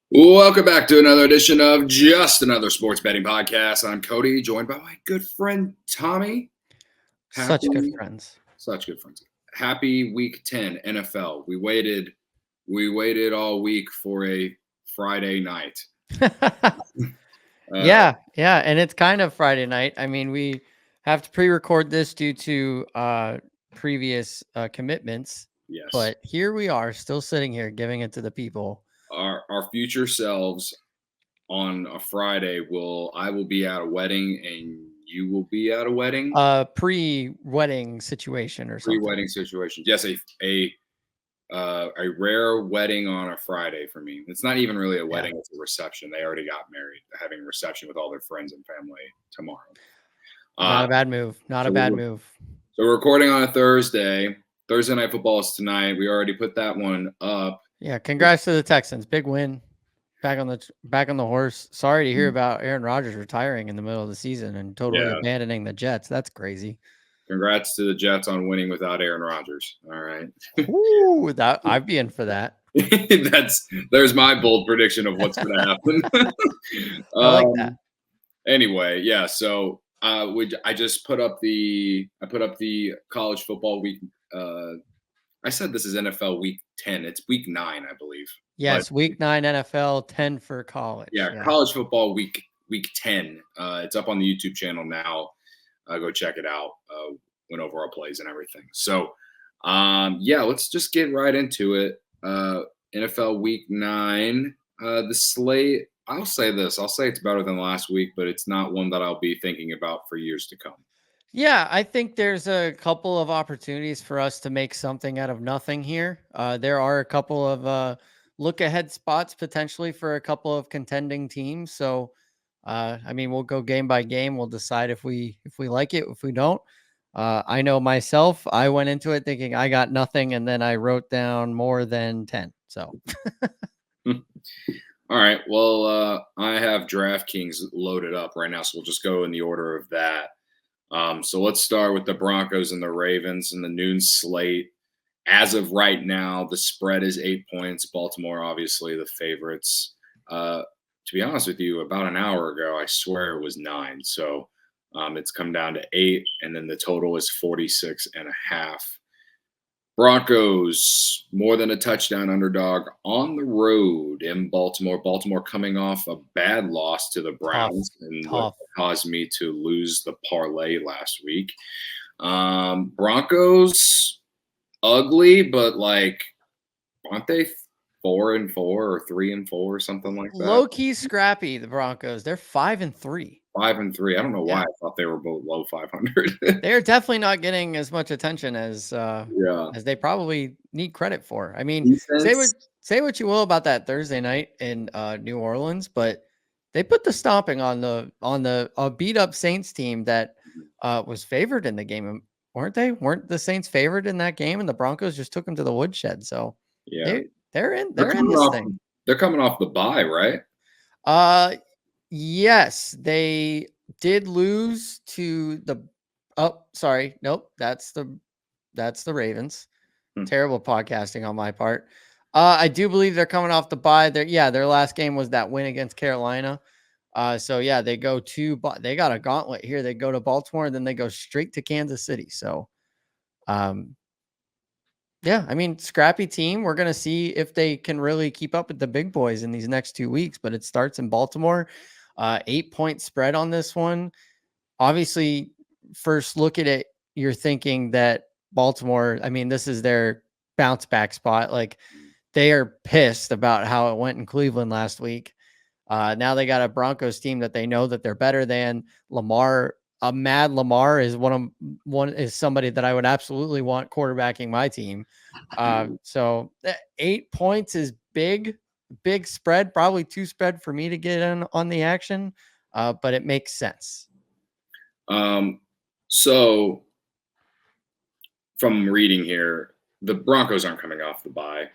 Welcome back to another edition of Just Another Sports Betting Podcast. I'm Cody, joined by my good friend Tommy. Such good friends. Such good friends. Happy Week 10 NFL. We waited all week for a Friday night. Yeah, and it's kind of Friday night. I mean, we have to pre-record this due to previous commitments. Yes. But here we are, still sitting here, giving it to the people. Our future selves on a Friday I will be at a wedding and you will be at a wedding. Pre-wedding situation or something. Pre-wedding situation. Yes, a rare wedding on a Friday for me. It's not even really a wedding; it's a reception. They already got married. They're having a reception with all their friends and family tomorrow. Not a bad move. Not a bad move. So we're recording on a Thursday. Thursday Night Football is tonight. We already put that one up. Yeah, congrats to the Texans. Big win. Back on the horse. Sorry to hear about Aaron Rodgers retiring in the middle of the season and totally abandoning the Jets. That's crazy. Congrats to the Jets on winning without Aaron Rodgers. All right. Ooh, I'd be in for that. There's my bold prediction of what's going to happen. I like that. Anyway, yeah. So I put up the college football week. I said this is NFL week 10. It's week 9, I believe. Yes, week 9 NFL, 10 for college. Yeah, college football week 10. It's up on the YouTube channel now. Go check it out. Went over our plays and everything. So, let's just get right into it. NFL week 9. The slate, I'll say this. I'll say it's better than last week, but it's not one that I'll be thinking about for years to come. Yeah, I think there's a couple of opportunities for us to make something out of nothing here. There are a couple of look ahead spots potentially for a couple of contending teams. So, I mean, we'll go game by game. We'll decide if we like it, if we don't. I know myself, I went into it thinking I got nothing, and then I wrote down more than 10. So, all right. Well, I have DraftKings loaded up right now, so we'll just go in the order of that. So let's start with the Broncos and the Ravens and the noon slate. As of right now, the spread is 8 points. Baltimore, obviously, the favorites. To be honest with you, about an hour ago, I swear it was 9. So it's come down to 8, and then the total is 46.5. Broncos, more than a touchdown underdog on the road in Baltimore. Baltimore coming off a bad loss to the Browns and what caused me to lose the parlay last week. Broncos, ugly, but aren't they 4-4 or 3-4 or something like that? Low key scrappy. The Broncos, they're 5-3. 5-3. I don't know why I thought they were below 500. They're definitely not getting as much attention as they probably need credit for. I mean, say what you will about that Thursday night in New Orleans, but they put the stomping on the beat up Saints team that was favored in the game, weren't they? Weren't the Saints favored in that game, and the Broncos just took them to the woodshed? So yeah, they're in this thing. They're coming off the bye, right? Yes, they did lose to the that's the Ravens. Terrible podcasting on my part. I do believe they're coming off the bye. Their last game was that win against Carolina. They got a gauntlet here. They go to Baltimore and then they go straight to Kansas City. So I mean, scrappy team. We're going to see if they can really keep up with the big boys in these next 2 weeks, but it starts in Baltimore. 8-point spread on this one. Obviously, first look at it, you're thinking that Baltimore, I mean, this is their bounce back spot. Like, they are pissed about how it went in Cleveland last week. Now they got a Broncos team that they know that they're better than. Lamar. A mad Lamar is is somebody that I would absolutely want quarterbacking my team. So 8 points is big spread, probably 2 spread for me to get in on the action. But it makes sense. So from reading here, the Broncos aren't coming off the bye.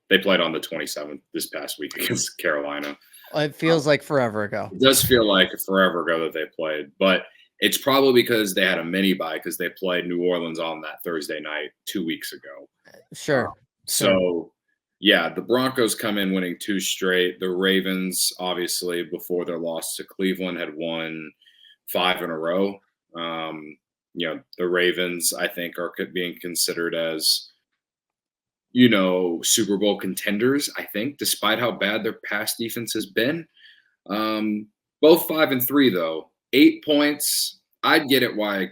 They played on the 27th this past week against Carolina. It feels like forever ago. It does feel like forever ago that they played, but it's probably because they had a mini bye because they played New Orleans on that Thursday night 2 weeks ago. Sure. So Yeah, the Broncos come in winning 2 straight. The Ravens, obviously, before their loss to Cleveland, had won 5 in a row. The Ravens, I think, are being considered as, Super Bowl contenders, I think, despite how bad their pass defense has been. Um, Both 5-3, though. 8 points. I'd get it why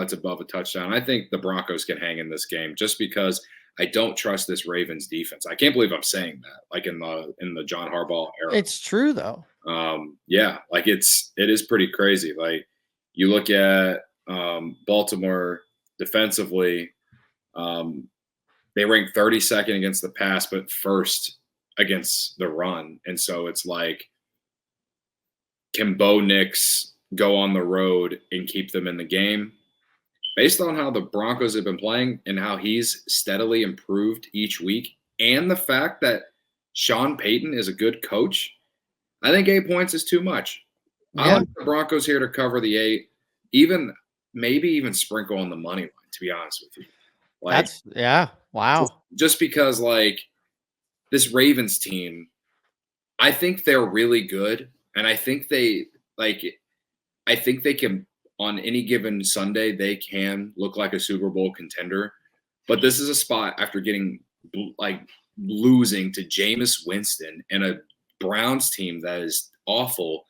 it's above a touchdown. I think the Broncos can hang in this game just because I don't trust this Ravens defense. I can't believe I'm saying that. Like in the John Harbaugh era. It's true though. Yeah, like it is pretty crazy. Like you look at Baltimore defensively, they rank 32nd against the pass, but first against the run. And so it's like, can Bo Nix go on the road and keep them in the game? Based on how the Broncos have been playing and how he's steadily improved each week, and the fact that Sean Payton is a good coach, I think 8 points is too much. I Yeah. like the Broncos here to cover the 8, maybe even sprinkle on the money line, to be honest with you. Like, Wow. just because, like, this Ravens team, I think they're really good, and I think they can, on any given Sunday, they can look like a Super Bowl contender. But this is a spot after getting losing to Jameis Winston and a Browns team that is awful,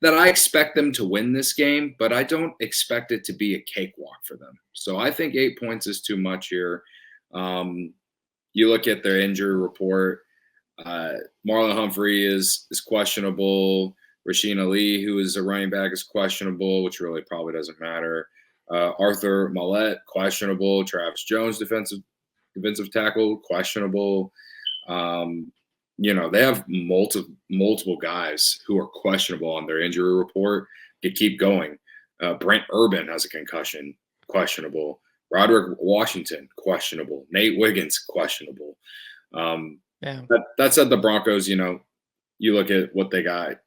that I expect them to win this game, but I don't expect it to be a cakewalk for them. So I think 8 points is too much here. You look at their injury report. Marlon Humphrey is questionable. Rasheen Ali, who is a running back, is questionable, which really probably doesn't matter. Arthur Mallett, questionable. Travis Jones, defensive tackle, questionable. They have multiple guys who are questionable on their injury report. Could keep going. Brent Urban has a concussion, questionable. Roderick Washington, questionable. Nate Wiggins, questionable. That said, the Broncos, you look at what they got.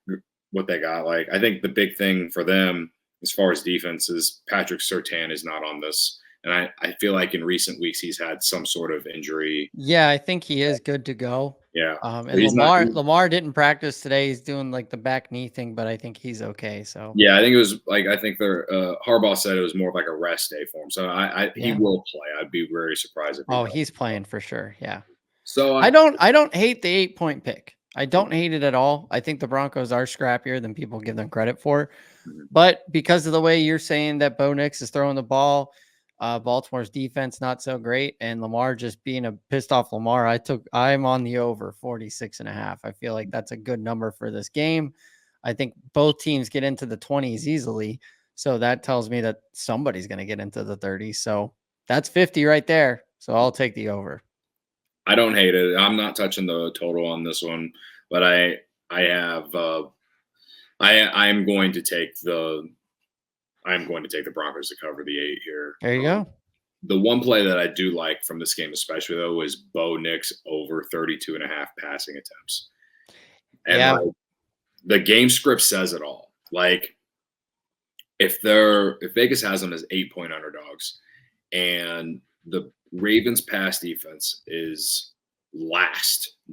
Like, I think the big thing for them as far as defense is Patrick Surtain is not on this. And I feel like in recent weeks he's had some sort of injury. Yeah, I think he is good to go. Yeah. And Lamar didn't practice today. He's doing like the back knee thing, but I think he's okay. So yeah, I think it was I think Harbaugh said it was more of like a rest day for him. So he will play. I'd be very surprised if he's playing for sure. Yeah. So I don't hate the 8-point pick. I don't hate it at all. I think the Broncos are scrappier than people give them credit for. But because of the way you're saying that Bo Nix is throwing the ball, Baltimore's defense not so great, and Lamar just being a pissed off Lamar, I'm on the over 46.5. I feel like that's a good number for this game. I think both teams get into the 20s easily. So that tells me that somebody's going to get into the 30s. So that's 50 right there. So I'll take the over. I don't hate it. I'm not touching the total on this one, but I'm going to take the Broncos to cover the 8 here. There you go. The one play that I do like from this game, especially though, is Bo Nix over 32.5 passing attempts. And the game script says it all. Like, if Vegas has them as 8-point underdogs, and the Ravens pass defense is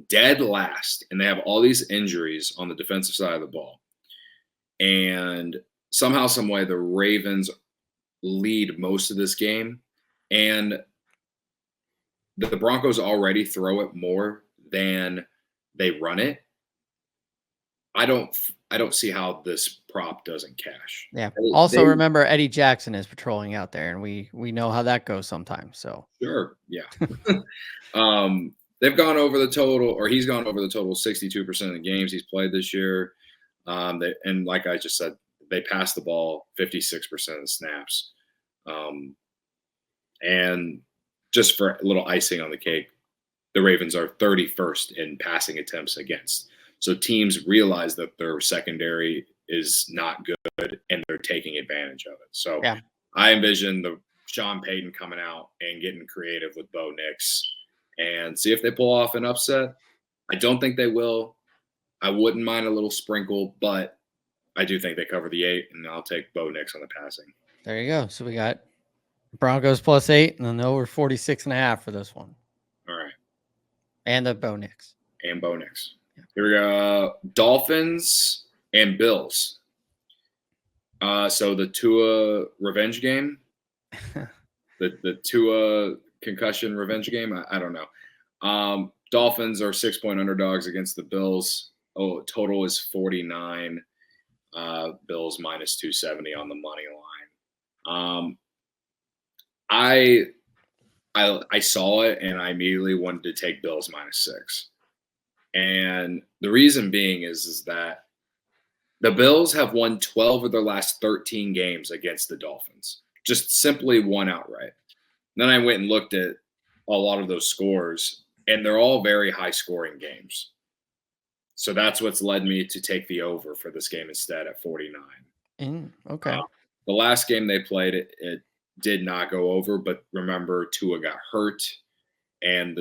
dead last, and they have all these injuries on the defensive side of the ball, and somehow, some way, the Ravens lead most of this game, and the Broncos already throw it more than they run it. I don't see how this prop doesn't cash. Yeah. Also, remember Eddie Jackson is patrolling out there, and we know how that goes sometimes. So sure, yeah. They've gone over the total, or he's gone over the total 62% of the games he's played this year. And like I just said, they pass the ball 56% of the snaps. And just for a little icing on the cake, the Ravens are 31st in passing attempts against. So teams realize that their secondary is not good, and they're taking advantage of it. So I envision the Sean Payton coming out and getting creative with Bo Nix and see if they pull off an upset. I don't think they will. I wouldn't mind a little sprinkle, but I do think they cover the 8, and I'll take Bo Nix on the passing. There you go. So we got Broncos +8, and then over 46.5 for this one. All right. And the Bo Nix. And Bo Nix. Here we go. Dolphins and Bills. So the Tua revenge game, the Tua concussion revenge game. I don't know. Dolphins are 6-point underdogs against the Bills. Oh, total is 49. Bills minus 270 on the money line. I saw it and I immediately wanted to take Bills minus 6. And the reason being is that the Bills have won 12 of their last 13 games against the Dolphins. Just simply won outright. Then I went and looked at a lot of those scores, and they're all very high scoring games. So that's what's led me to take the over for this game instead at 49. Okay. The last game they played, it did not go over, but remember, Tua got hurt, and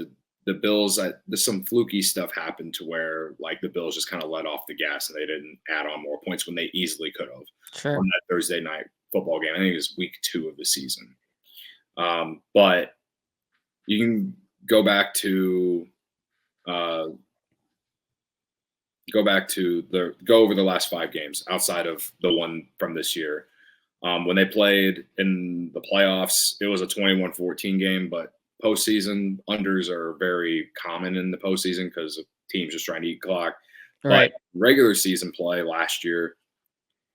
the Bills, there's some fluky stuff happened to where like the Bills just kind of let off the gas and they didn't add on more points when they easily could have. Sure. On that Thursday night football game. I think it was week 2 of the season. But you can go over the last 5 games outside of the one from this year. When they played in the playoffs, it was a 21-14 game, but postseason unders are very common in the postseason because of teams just trying to eat clock. Right. But regular season play last year,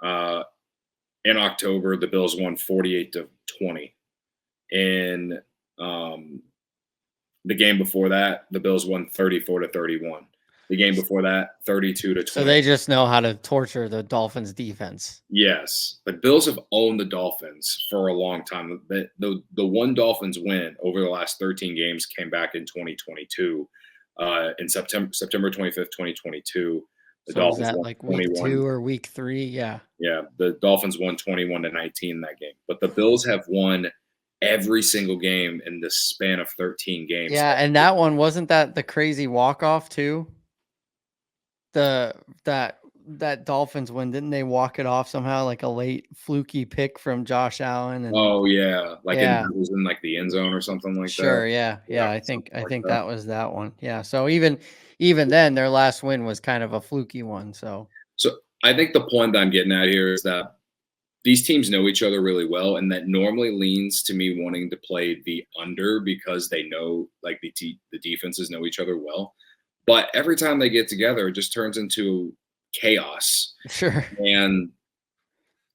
in October, the Bills won 48-20. In the game before that, the Bills won 34-31. The game before that, 32-20. So they just know how to torture the Dolphins defense. Yes. The Bills have owned the Dolphins for a long time. The one Dolphins win over the last 13 games came back in 2022, in September 25th, 2022. The So Dolphins is that won like week 21. 2 or week 3? Yeah. Yeah. The Dolphins won 21-19 in that game. But the Bills have won every single game in the span of 13 games. Yeah, and that one, wasn't that the crazy walk-off too? That Dolphins win, didn't they walk it off somehow, like a late fluky pick from Josh Allen? And Oh yeah, Yeah. it was in like the end zone or something like sure, that. yeah. I think that. that was that one. Yeah. So even then, their last win was kind of a fluky one. So So I think the point that I'm getting at here is that these teams know each other really well, and that normally leans to me wanting to play the under because they know like the defenses know each other well. But every time they get together, it just turns into chaos. sure. And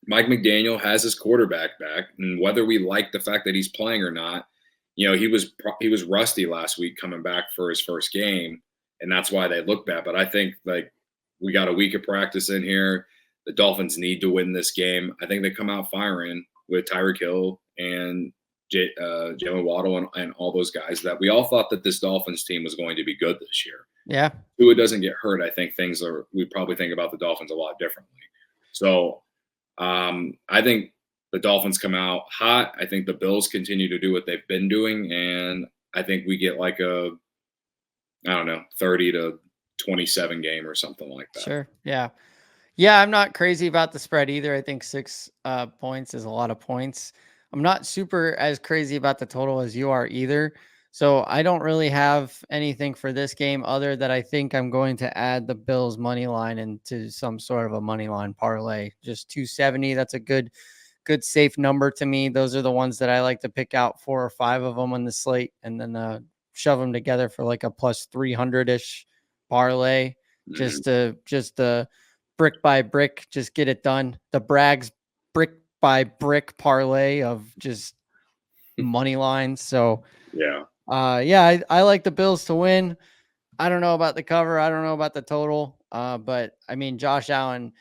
Mike McDaniel has his quarterback back, and whether we like the fact that he's playing or not, he was rusty last week coming back for his first game, and that's why they look bad. But I think like we got a week of practice in here. The Dolphins need to win this game. I think they come out firing with Tyreek Hill and Jalen Waddle and all those guys that we all thought that this Dolphins team was going to be good this year. Yeah. Tua doesn't get hurt, I think we probably think about the Dolphins a lot differently. So I think the Dolphins come out hot. I think the Bills continue to do what they've been doing, and I think we get like a 30-27 game or something like that. Sure. Yeah. Yeah, I'm not crazy about the spread either. I think 6 points is a lot of points. I'm not super as crazy about the total as you are either. So I don't really have anything for this game other that I think I'm going to add the Bills money line into some sort of a money line parlay. Just 270. That's a good safe number to me. Those are the ones that I like to pick out 4 or 5 of them on the slate and then shove them together for like a plus 300-ish parlay. Mm-hmm. Just brick by brick, just get it done. The Bragg's brick by brick parlay of just money lines. So Yeah. I like the Bills to win. I don't know about the cover. I don't know about the total. But I mean, Josh Allen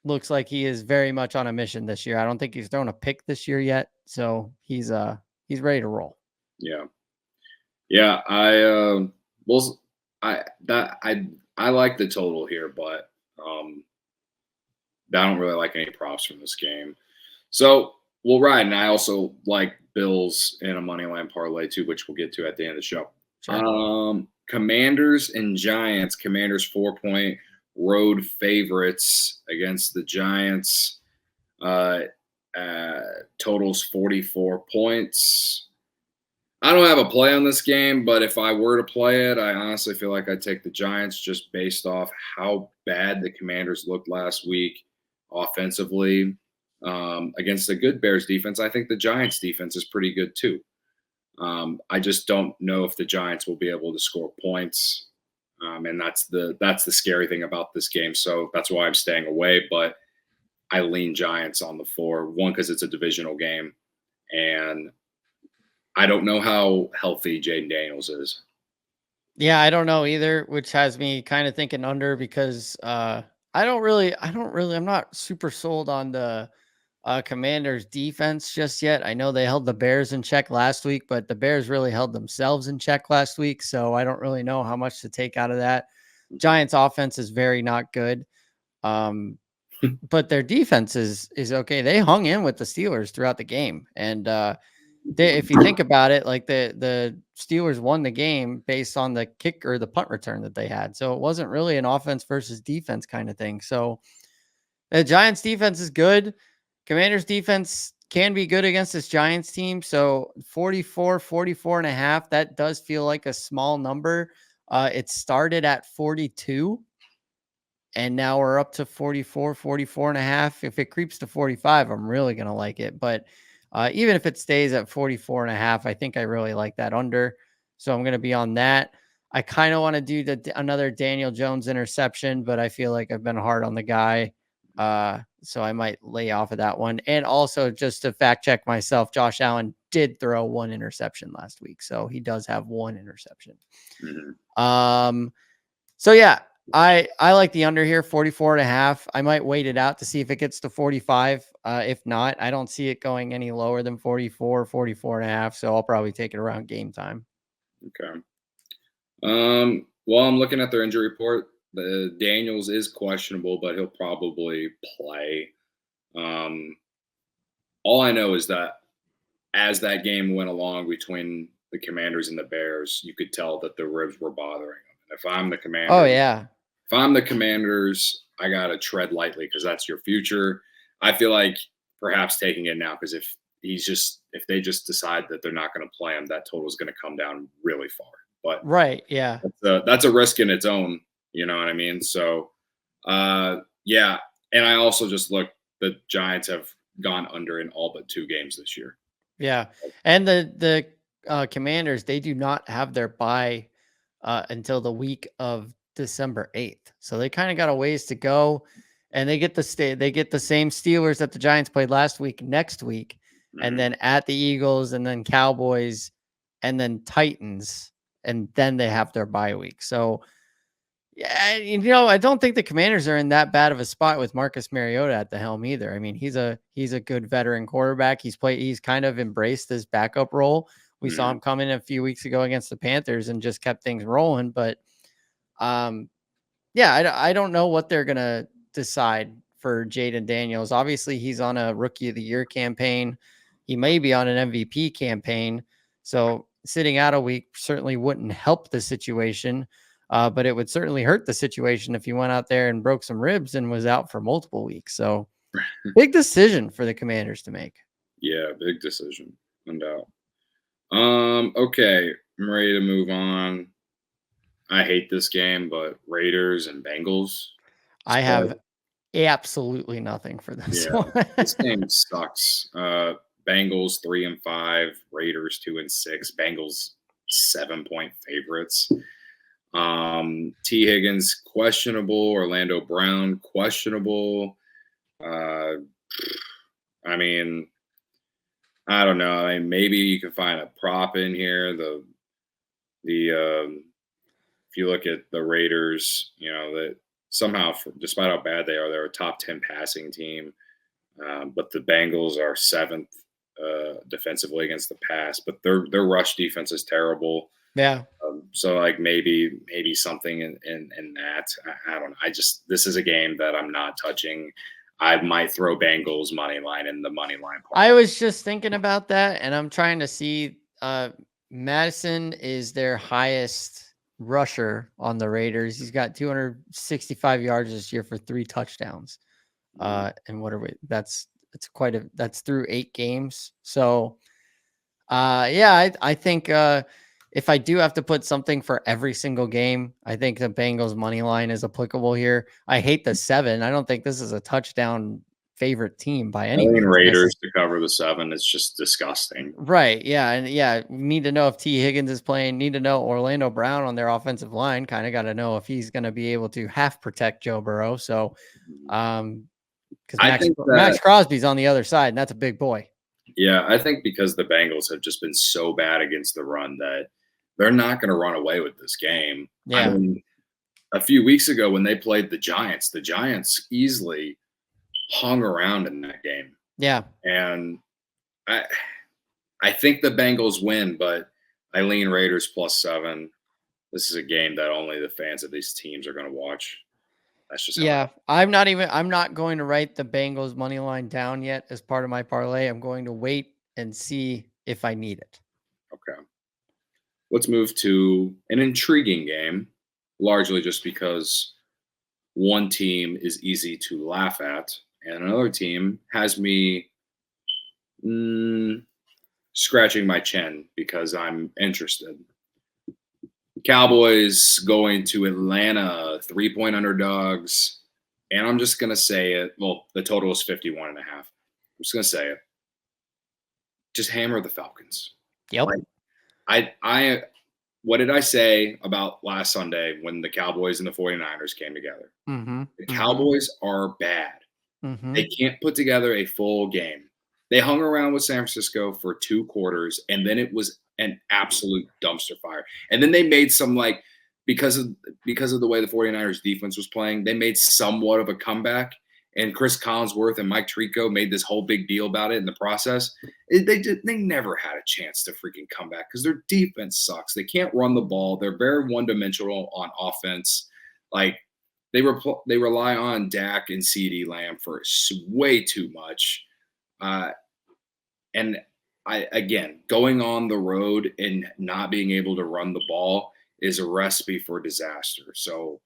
looks like he is very much on a mission this year. I don't think he's thrown a pick this year yet. So he's ready to roll. Yeah. Yeah. I like the total here, but I don't really like any props from this game. So we'll ride. And I also like Bills in a money line parlay too, which we'll get to at the end of the show. Sure. Commanders and Giants. Commanders 4-point road favorites against the Giants. Totals 44 points. I don't have a play on this game, but if I were to play it, I honestly feel like I'd take the Giants just based off how bad the Commanders looked last week offensively against a good Bears defense. I think the Giants defense is pretty good too. I just don't know if the Giants will be able to score points, and that's the scary thing about this game. So that's why I'm staying away. But I lean Giants on the floor. One, because it's a divisional game, and I don't know how healthy Jaden Daniels is. Yeah, I don't know either, which has me kind of thinking under because I'm not super sold on the Commanders defense just yet. I know they held the Bears in check last week, but the Bears really held themselves in check last week, so I don't really know how much to take out of that. Giants offense is very not good. Um, but their defense is okay. They hung in with the Steelers throughout the game. And if you think about it, like the Steelers won the game based on the kick or the punt return that they had. So it wasn't really an offense versus defense kind of thing. So the Giants defense is good. Commanders defense can be good against this Giants team. So 44 and a half, that does feel like a small number. It started at 42 and now we're up to 44 and a half. If it creeps to 45, I'm really going to like it. But even if it stays at 44 and a half, I think I really like that under. So I'm going to be on that. I kind of want to do another Daniel Jones interception, but I feel like I've been hard on the guy. So I might lay off of that one. And also just to fact check myself, Josh Allen did throw one interception last week. So he does have one interception. So yeah, I like the under here, 44 and a half. I might wait it out to see if it gets to 45. If not, I don't see it going any lower than 44 and a half. So I'll probably take it around game time. Okay. Well, I'm looking at their injury report. The Daniels is questionable, but he'll probably play. Um, all I know is that as that game went along between the Commanders and the Bears, you could tell that the ribs were bothering him. And Oh yeah. if I'm the Commanders, I gotta tread lightly because that's your future. I feel like perhaps taking it now because if they just decide that they're not going to play him, that total is going to come down really far. But Right. Yeah. that's a risk in its own. You know what I mean? So, yeah. And I also just look. The Giants have gone under in all but 2 games this year. Yeah. And the Commanders, they do not have their bye until the week of December 8th. So they kind of got a ways to go. And they get the same Steelers that the Giants played last week next week. And then at the Eagles and then Cowboys and then Titans. And then they have their bye week. So yeah, I don't think the Commanders are in that bad of a spot with Marcus Mariota at the helm either. I mean, he's a good veteran quarterback. He's kind of embraced this backup role. We saw him come in a few weeks ago against the Panthers and just kept things rolling. But yeah, I don't know what they're gonna decide for Jaden Daniels. Obviously, he's on a Rookie of the Year campaign. He may be on an MVP campaign. So sitting out a week certainly wouldn't help the situation. But it would certainly hurt the situation if he went out there and broke some ribs and was out for multiple weeks. So big decision for the Commanders to make. Yeah, big decision, no doubt. Okay, I'm ready to move on. I hate this game, but Raiders and Bengals. I So, have absolutely nothing for this yeah, one. this game sucks. Bengals 3-5, Raiders 2-6. Bengals 7-point favorites. T. Higgins questionable. Orlando Brown questionable. Uh, I mean, I don't know. I mean, maybe you can find a prop in here. If you look at the Raiders, that somehow, despite how bad they are, they're a top 10 passing team. But the Bengals are 7th defensively against the pass. But their rush defense is terrible. Yeah. So like maybe something in that. I don't know. This is a game that I'm not touching. I might throw Bengals money line in the money line part. I was just thinking about that, and I'm trying to see. Madison is their highest rusher on the Raiders. He's got 265 yards this year for 3 touchdowns. And what are we? That's through 8 games. So I think if I do have to put something for every single game, I think the Bengals money line is applicable here. I hate the 7. I don't think this is a touchdown favorite team by I any mean, means. Raiders to cover the 7 is just disgusting. Right. Yeah. And yeah, need to know if T. Higgins is playing, need to know Orlando Brown on their offensive line. Kind of got to know if he's going to be able to half protect Joe Burrow. So, because I think Max that, Crosby's on the other side, and that's a big boy. yeah, I think because the Bengals have just been so bad against the run that they're not going to run away with this game. I Yeah. mean, a few weeks ago when they played the Giants easily hung around in that game. Yeah. And I I think the Bengals win, but I lean Raiders +7. This is a game that only the fans of these teams are going to watch. That's just how. Yeah. I'm not going to write the Bengals money line down yet as part of my parlay. I'm going to wait and see if I need it. Okay. Let's move to an intriguing game, largely just because one team is easy to laugh at, and another team has me scratching my chin because I'm interested. Cowboys going to Atlanta, 3-point underdogs. And I'm just going to say it. Well, the total is 51 and a half. I'm just going to say it. Just hammer the Falcons. Yep. Like, what did I say about last Sunday when the Cowboys and the 49ers came together? Mm-hmm. The Mm-hmm. Cowboys are bad. Mm-hmm. They can't put together a full game. They hung around with San Francisco for 2 quarters, and then it was an absolute dumpster fire. And then they made some because of the way the 49ers defense was playing, they made somewhat of a comeback. And Chris Collinsworth and Mike Tirico made this whole big deal about it in the process. They never had a chance to freaking come back because their defense sucks. They can't run the ball. They're very one dimensional on offense. Like they rely on Dak and CeeDee Lamb for way too much. And again, going on the road and not being able to run the ball is a recipe for disaster. So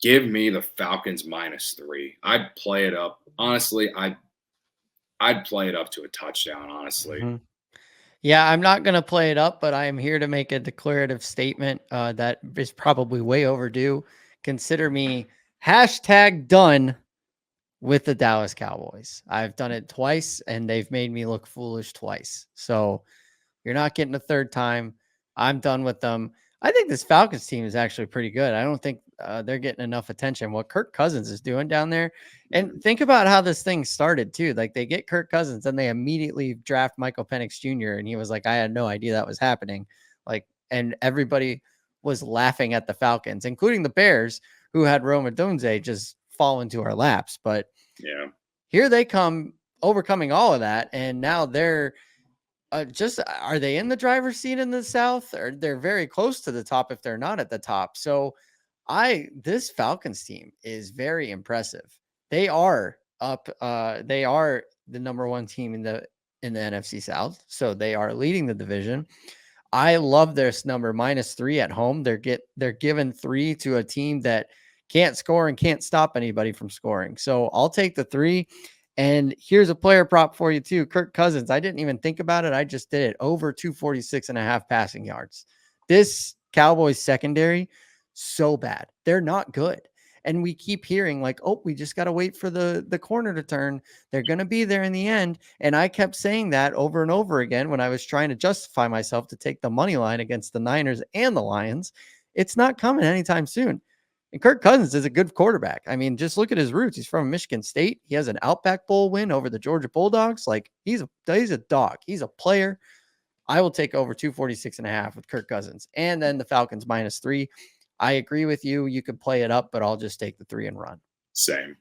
give me the Falcons -3. I'd play it up. Honestly, I'd play it up to a touchdown, honestly. Mm-hmm. Yeah, I'm not going to play it up, but I am here to make a declarative statement that is probably way overdue. Consider me #done with the Dallas Cowboys. I've done it twice, and they've made me look foolish twice. So you're not getting a third time. I'm done with them. I think this Falcons team is actually pretty good. I don't think they're getting enough attention. What Kirk Cousins is doing down there. And think about how this thing started, too. Like they get Kirk Cousins and they immediately draft Michael Penix Jr. And he was like, I had no idea that was happening. And everybody was laughing at the Falcons, including the Bears, who had Roma Dunze just fall into our laps. But yeah, here they come overcoming all of that. And now they're are they in the driver's seat in the South? Or they're very close to the top if they're not at the top. So this Falcons team is very impressive. They are up. They are the number 1 team in the NFC South. So they are leading the division. I love this number -3 at home. They're giving 3 to a team that can't score and can't stop anybody from scoring. So I'll take the 3. And here's a player prop for you too. Kirk Cousins. I didn't even think about it. I just did it. Over 246.5 passing yards. This Cowboys secondary, so bad. They're not good. And we keep hearing like, oh, we just got to wait for the corner to turn. They're going to be there in the end. And I kept saying that over and over again when I was trying to justify myself to take the money line against the Niners and the Lions. It's not coming anytime soon. And Kirk Cousins is a good quarterback. I mean, just look at his roots. He's from Michigan State. He has an Outback Bowl win over the Georgia Bulldogs. Like he's a dog. He's a player. I will take over 246.5 with Kirk Cousins. And then the Falcons -3. I agree with you. You could play it up, but I'll just take the 3 and run. same.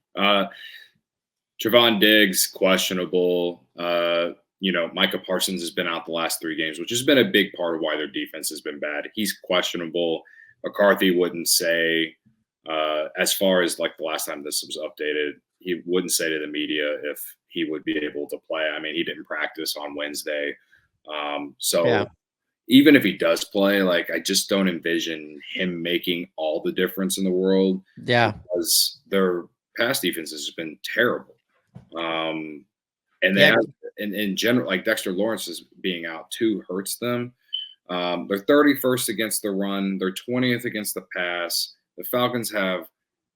Trevon Diggs, questionable. Micah Parsons has been out the last 3 games, which has been a big part of why their defense has been bad. He's questionable. McCarthy wouldn't say, as far as like the last time this was updated, he wouldn't say to the media if he would be able to play. I mean, he didn't practice on Wednesday. So even if he does play, like I just don't envision him making all the difference in the world. Yeah. Because their pass defense has been terrible. And Yeah. in general, like Dexter Lawrence is being out too hurts them. They're 31st against the run. They're 20th against the pass. The Falcons have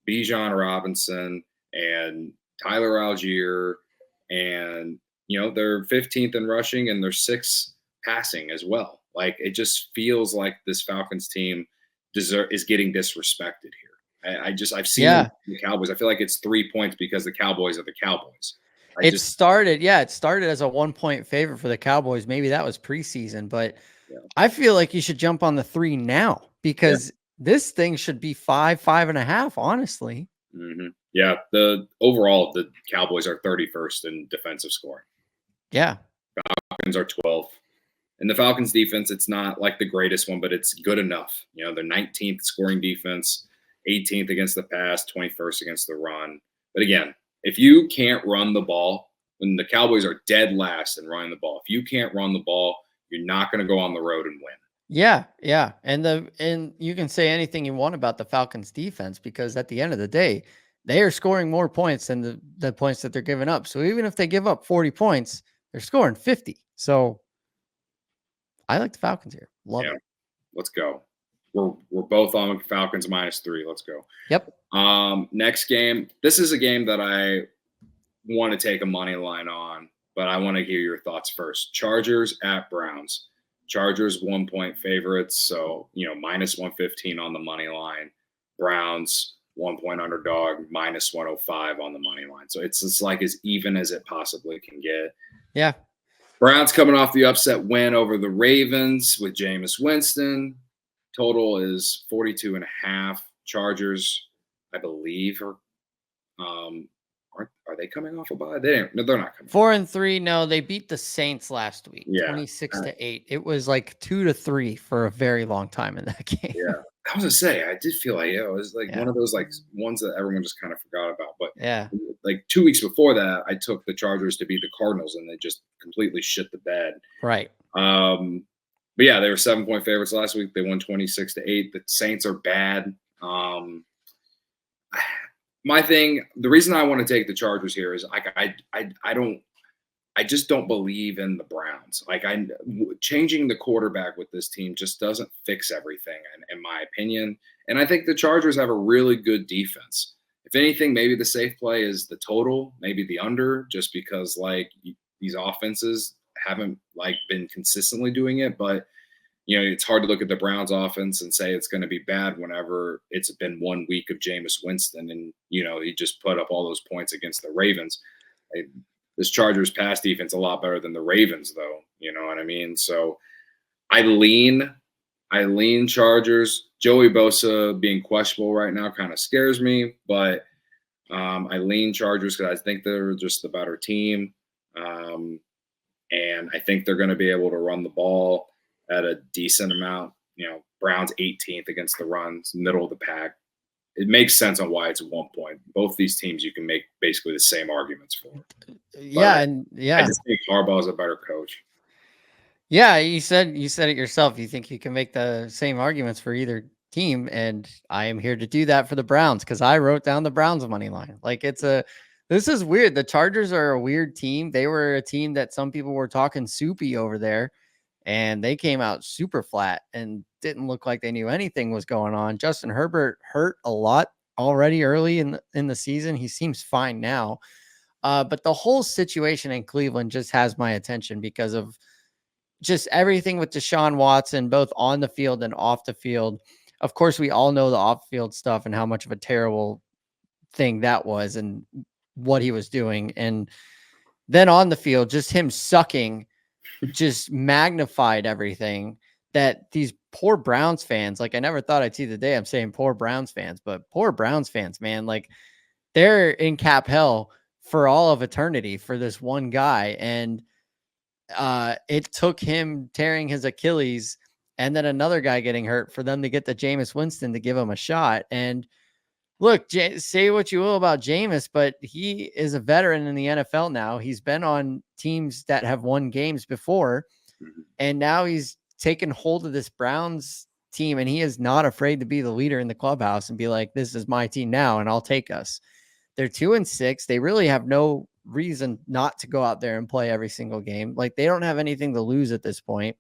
Bijan Robinson and Tyler Algier, and they're 15th in rushing and they're 6th passing as well. Like it just feels like this Falcons team is getting disrespected here. I've seen the Cowboys. I feel like it's 3 points because the Cowboys are the Cowboys. It started as a 1-point favorite for the Cowboys. Maybe that was preseason, but I feel like you should jump on the 3 now because this thing should be 5.5, honestly. Mm-hmm. Yeah. Overall, the Cowboys are 31st in defensive scoring. Yeah. Falcons are 12th. And the Falcons defense, it's not like the greatest one, but it's good enough. They're 19th scoring defense, 18th against the pass, 21st against the run. But again, if you can't run the ball, when the Cowboys are dead last in running the ball, if you can't run the ball, you're not going to go on the road and win. Yeah, yeah. And you can say anything you want about the Falcons defense because at the end of the day, they are scoring more points than the points that they're giving up. So even if they give up 40 points, they're scoring 50. So I like the Falcons here. Love it. Let's go. We're both on Falcons -3. Let's go. Yep. Next game. This is a game that I want to take a money line on, but I want to hear your thoughts first. Chargers at Browns. Chargers 1-point favorites, so -115 on the money line. Browns 1-point underdog, -105 on the money line. So it's just like as even as it possibly can get. Yeah. Browns coming off the upset win over the Ravens with Jameis Winston. Total is 42.5. Chargers, I believe, are they coming off a bye? They're not coming. 4-3. No, they beat the Saints last week. Yeah. 26-8. It was like 2-3 for a very long time in that game. Yeah. I was gonna say, I did feel like it was like one of those like ones that everyone just kind of forgot about. But like 2 weeks before that, I took the Chargers to beat the Cardinals, and they just completely shit the bed. Right. But yeah, they were 7-point favorites last week. They won 26-8. The Saints are bad. My thing, the reason I want to take the Chargers here is I just don't believe in the Browns. Like changing the quarterback with this team just doesn't fix everything, in my opinion. And I think the Chargers have a really good defense. If anything, maybe the safe play is the total, maybe the under, just because like these offenses haven't like been consistently doing it. But it's hard to look at the Browns offense and say it's going to be bad whenever it's been 1 week of Jameis Winston and he just put up all those points against the Ravens. This Chargers pass defense a lot better than the Ravens, though. You know what I mean? So I lean Chargers. Joey Bosa being questionable right now kind of scares me, but I lean Chargers because I think they're just the better team. And I think they're going to be able to run the ball at a decent amount. Browns 18th against the runs, middle of the pack. It makes sense on why it's 1 point. Both these teams you can make basically the same arguments for. Yeah, I just think Harbaugh is a better coach. Yeah, you said it yourself. You think you can make the same arguments for either team, and I am here to do that for the Browns because I wrote down the Browns money line. Like this is weird. The Chargers are a weird team. They were a team that some people were talking soupy over there, and they came out super flat and didn't look like they knew anything was going on. Justin Herbert hurt a lot already early in the season. He seems fine now. But the whole situation in Cleveland just has my attention because of just everything with Deshaun Watson, both on the field and off the field. Of course, we all know the off-field stuff and how much of a terrible thing that was and what he was doing. And then on the field, just him sucking just magnified everything that these poor Browns fans, like I never thought I'd see the day I'm saying poor Browns fans, but poor Browns fans, man, like they're in cap hell for all of eternity for this one guy. And it took him tearing his Achilles and then another guy getting hurt for them to get the Jameis Winston to give him a shot. And look, say what you will about Jameis, but he is a veteran in the NFL now. He's been on teams that have won games before, and now he's taken hold of this Browns team, and he is not afraid to be the leader in the clubhouse and be like, this is my team now, and I'll take us. They're 2-6. They really have no reason not to go out there and play every single game. Like, they don't have anything to lose at this point.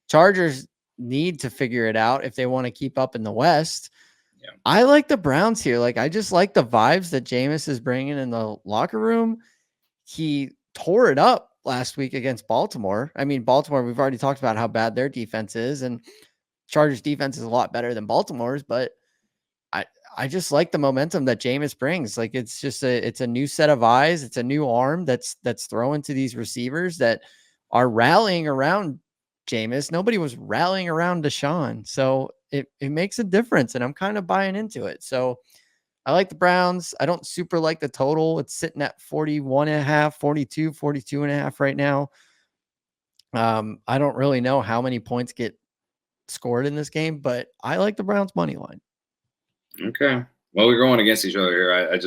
Chargers need to figure it out if they want to keep up in the West. Yeah. I like the Browns here. Like, I just like the vibes that Jameis is bringing in the locker room. He tore it up last week against Baltimore. I mean, Baltimore, we've already talked about how bad their defense is, and Chargers defense is a lot better than Baltimore's, but I just like the momentum that Jameis brings. Like, it's a new set of eyes. It's a new arm that's throwing to these receivers that are rallying around Jameis. Nobody was rallying around Deshaun. So it makes a difference, and I'm kind of buying into it. So I like the Browns. I don't super like the total. It's sitting at 41.5, 42.5 right now. I don't really know how many points get scored in this game, but I like the Browns money line. Okay. Well, we're going against each other here. I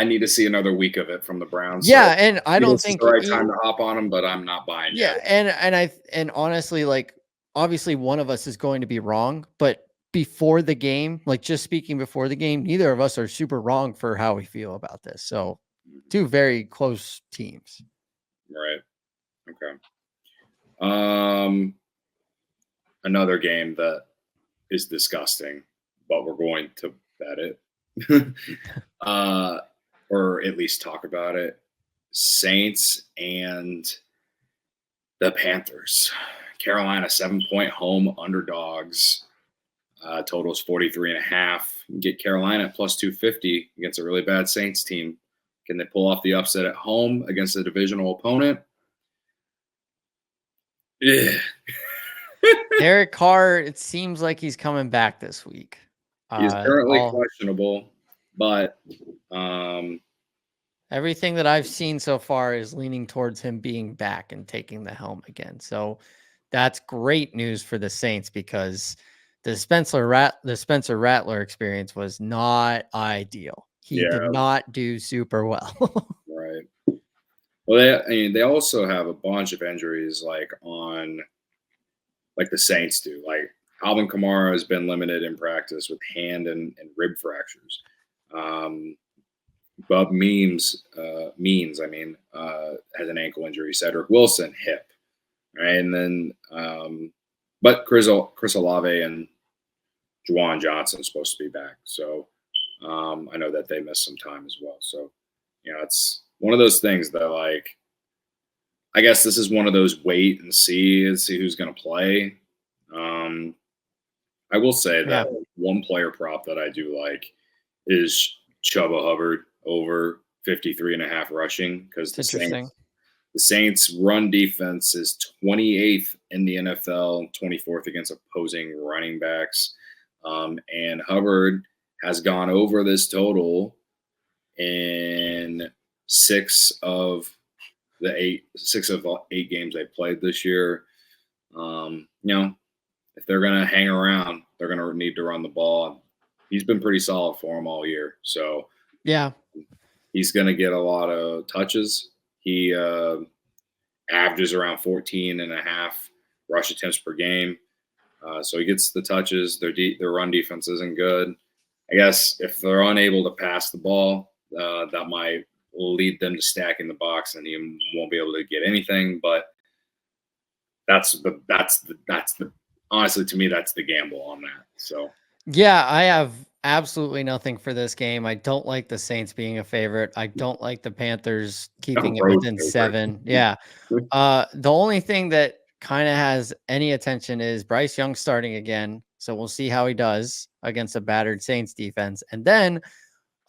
need to see another week of it from the Browns. Yeah, so and I don't think it's the right time to hop on them, but I'm not buying yet. And honestly, like, obviously one of us is going to be wrong, but before the game, like, just speaking before the game, neither of us are super wrong for how we feel about this. So two very close teams. Right. Okay. Another game that is disgusting, but we're going to bet it. Or at least talk about it. Saints and the Panthers. Carolina 7-point home underdogs. Totals 43.5. Get Carolina at plus 250 against a really bad Saints team. Can they pull off the upset at home against a divisional opponent? Yeah. Derek Carr, it seems like he's coming back this week. He's currently questionable, but everything that I've seen so far is leaning towards him being back and taking the helm again. So that's great news for the Saints, because the Spencer Rattler experience was not ideal. He did not do super well. Right. Well, they also have a bunch of injuries, like the Saints do. Like, Alvin Kamara has been limited in practice with hand and rib fractures. Bub Means, has an ankle injury. Cedric Wilson, hip. Right, and then, but Chris Olave and Juwan Johnson is supposed to be back. So I know that they missed some time as well. So, it's one of those things that, like, I guess this is one of those wait and see who's going to play. I will say that one player prop that I do like is Chuba Hubbard over 53.5 rushing, because the Saints run defense is 28th in the NFL, 24th against opposing running backs. And Hubbard has gone over this total in six of the eight games they played this year. If they're going to hang around, they're going to need to run the ball. He's been pretty solid for him all year. So yeah, he's going to get a lot of touches. He averages around 14.5 rush attempts per game. So he gets the touches. Their run defense isn't good. I guess if they're unable to pass the ball, that might lead them to stacking the box, and he won't be able to get anything. But that's the honestly, to me, that's the gamble on that. So yeah, I have absolutely nothing for this game. I don't like the Saints being a favorite. I don't like the Panthers keeping it within 7. Yeah. The only thing that kind of has any attention is Bryce Young starting again. So we'll see how he does against a battered Saints defense. And then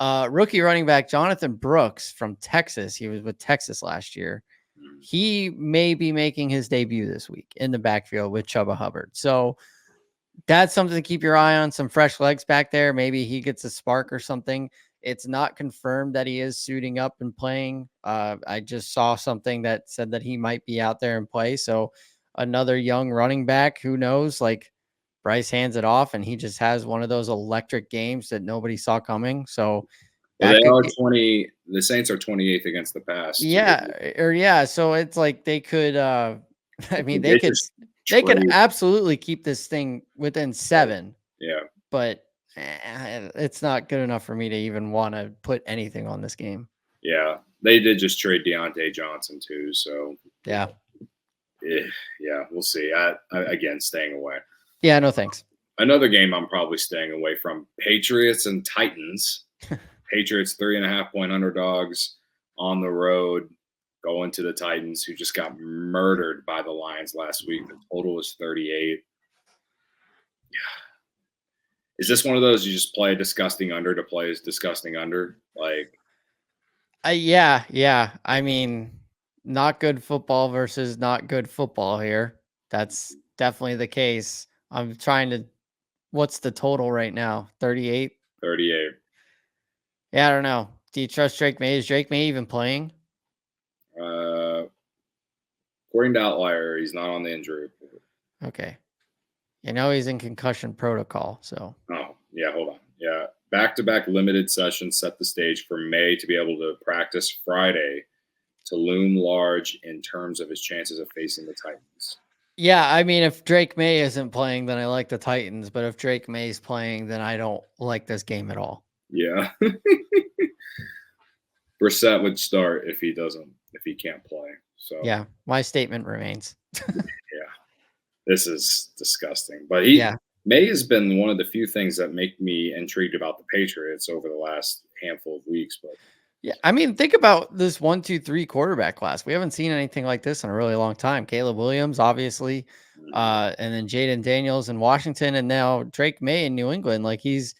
rookie running back Jonathan Brooks from Texas. He was with Texas last year. He may be making his debut this week in the backfield with Chuba Hubbard. So that's something to keep your eye on. Some fresh legs back there. Maybe he gets a spark or something. It's not confirmed that he is suiting up and playing. I just saw something that said that he might be out there and play. So another young running back, who knows? Like, Bryce hands it off and he just has one of those electric games that nobody saw coming. So the Saints are 28th against the pass. Yeah. So it's like they could, they could absolutely keep this thing within 7. Yeah. But it's not good enough for me to even want to put anything on this game. Yeah, they did just trade Deontay Johnson too, so Yeah. yeah, we'll see. Again, staying away. Yeah, no thanks. Another game I'm probably staying away from: Patriots and Titans. Patriots 3.5-point underdogs on the road, going to the Titans, who just got murdered by the Lions last week. The total is 38. Is this one of those you just play a disgusting under to play as disgusting under? Like, Yeah. I mean, not good football versus not good football here. That's definitely the case. I'm trying to. What's the total right now? 38. 38. Yeah, I don't know. Do you trust Drake May? Is Drake May even playing? Uh, According to Outlier, he's not on the injury report. Okay. You know he's in concussion protocol, so. Oh, yeah, hold on. Yeah, back-to-back limited sessions set the stage for May to be able to practice Friday to loom large in terms of his chances of facing the Titans. Yeah, I mean, if Drake May isn't playing, then I like the Titans. But if Drake May's playing, then I don't like this game at all. Yeah. Brissett would start if he can't play. So Yeah, my statement remains. yeah, this is disgusting. But Yeah. May has been one of the few things that make me intrigued about the Patriots over the last handful of weeks. But Yeah, I mean, think about this 1, 2, 3 quarterback class. We haven't seen anything like this in a really long time. Caleb Williams, obviously, and then Jaden Daniels in Washington, and now Drake May in New England. Like he's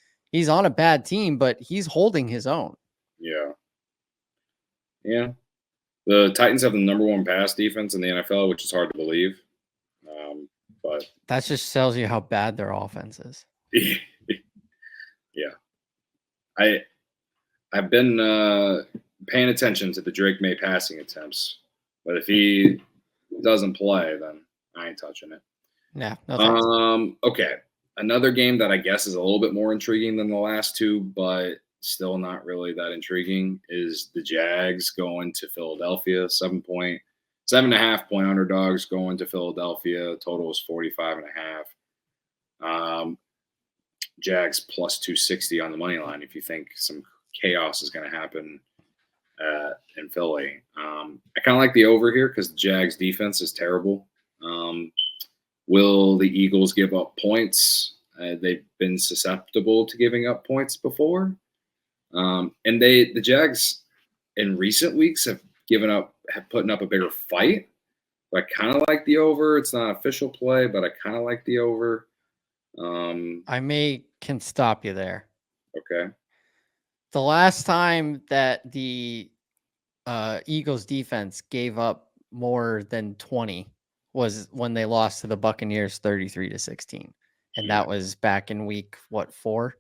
on a bad team, but he's holding his own. yeah, yeah, the Titans have the number one pass defense in the NFL, which is hard to believe. But That just tells you how bad their offense is. yeah, I've been paying attention to the Drake May passing attempts, but if he doesn't play, then I ain't touching it. Yeah, no thanks. Okay. Another game that I guess is a little bit more intriguing than the last two, but still not really that intriguing, is the Jags going to Philadelphia. 7.5 point underdogs going to Philadelphia. Total is 45.5. Jags plus 260 on the money line if you think some chaos is going to happen in Philly. I kind of like the over here because the Jags defense is terrible. Will the Eagles give up points? They've been susceptible to giving up points before. And the Jags in recent weeks have putting up a bigger fight. But I kind of like the over. It's not an official play, but I kind of like the over. I can stop you there. Okay. The last time that the Eagles defense gave up more than 20 was when they lost to the Buccaneers 33-16. And that was back in week 4.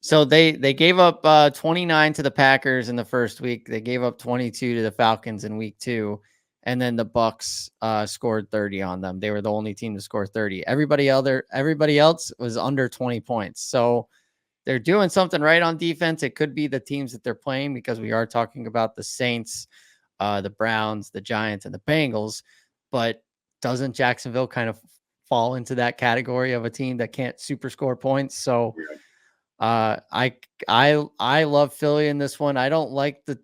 So they gave up 29 to the Packers in the first week. They gave up 22 to the Falcons in week 2. And then the Bucks scored 30 on them. They were the only team to score 30. Everybody else was under 20 points. So they're doing something right on defense. It could be the teams that they're playing because we are talking about the Saints, the Browns, the Giants, and the Bengals. But doesn't Jacksonville kind of fall into that category of a team that can't super score points? So I love Philly in this one. I don't like the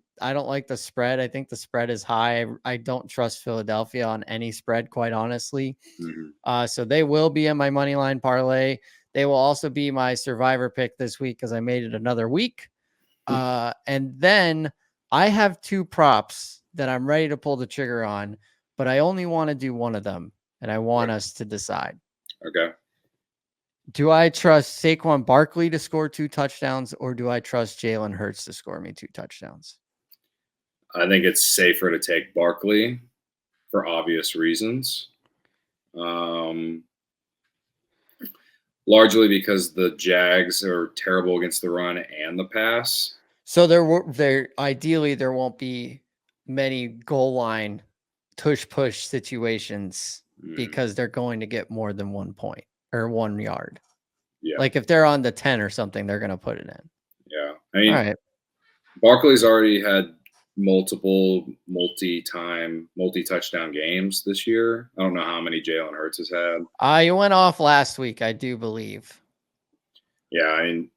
spread. I think the spread is high. I don't trust Philadelphia on any spread, quite honestly. Mm-hmm. So they will be in my money line parlay. They will also be my survivor pick this week because I made it another week. And then I have 2 props that I'm ready to pull the trigger on, but I only want to do one of them, and I want us to decide. Okay. Do I trust Saquon Barkley to score 2 touchdowns, or do I trust Jalen Hurts to score me 2 touchdowns? I think it's safer to take Barkley for obvious reasons. Largely because the Jags are terrible against the run and the pass. So there ideally there won't be many goal line push situations because they're going to get more than 1 point or 1 yard. Yeah. Like if they're on the 10 or something, they're going to put it in. Yeah. I mean, all right. Barkley's already had multiple multi-touchdown games this year. I don't know how many Jalen Hurts has had. You went off last week, I do believe. Yeah, I mean,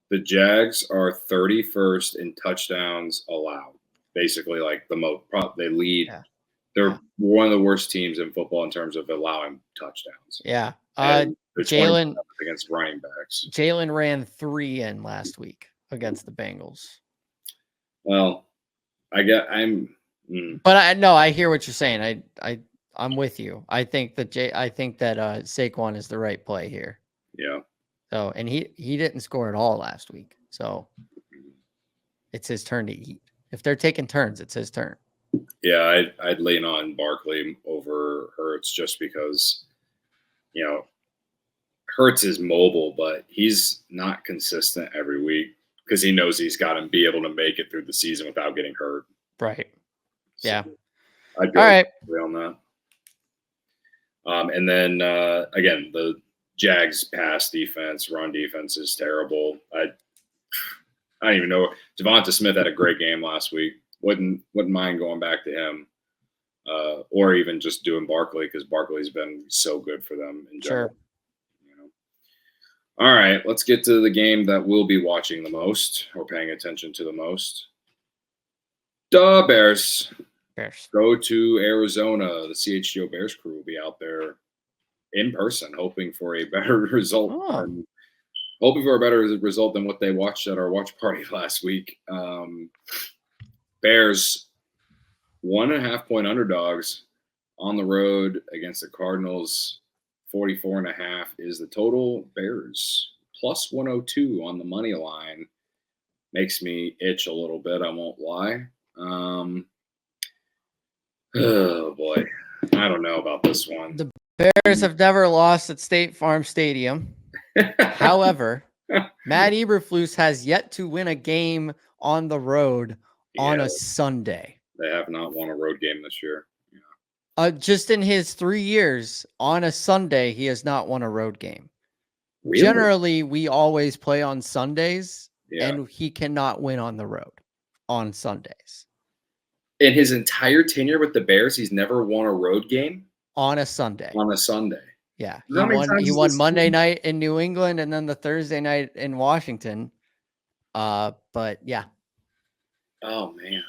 The Jags are 31st in touchdowns allowed. Basically, like the most, they lead. Yeah. They're one of the worst teams in football in terms of allowing touchdowns. Yeah. And they're 20 Jalen against running backs. ran 3 in last week against the Bengals. Well, But I hear what you're saying. I'm with you. I think that Saquon is the right play here. Yeah. So, and he didn't score at all last week. So it's his turn to eat. If they're taking turns, it's his turn. Yeah, I'd lean on Barkley over Hurts just because, Hurts is mobile, but he's not consistent every week because he knows he's got to be able to make it through the season without getting hurt. Right. So yeah. I'd go all right on that. And then again, the Jags pass defense, run defense is terrible. I don't even know. Devonta Smith had a great game last week. Wouldn't mind going back to him, or even just doing Barkley because Barkley's been so good for them in general. Sure. All right, let's get to the game that we'll be watching the most or paying attention to the most. The Bears go to Arizona. The CHGO Bears crew will be out there in person, hoping for a better result. Hoping for a better result than what they watched at our watch party last week. Bears 1.5-point underdogs on the road against the Cardinals. 44.5 is the total. Bears plus 102 on the money line. Makes me itch a little bit, I won't lie. Oh boy, I don't know about this one. The Bears have never lost at State Farm Stadium. However, Matt Eberflus has yet to win a game on the road on a Sunday. They have not won a road game this year. Just in his 3 years on a Sunday, he has not won a road game. Really? Generally, we always play on Sundays, and he cannot win on the road on Sundays. In his entire tenure with the Bears, he's never won a road game on a Sunday. Yeah, he won Monday night in New England and then the Thursday night in Washington. But yeah. Oh man.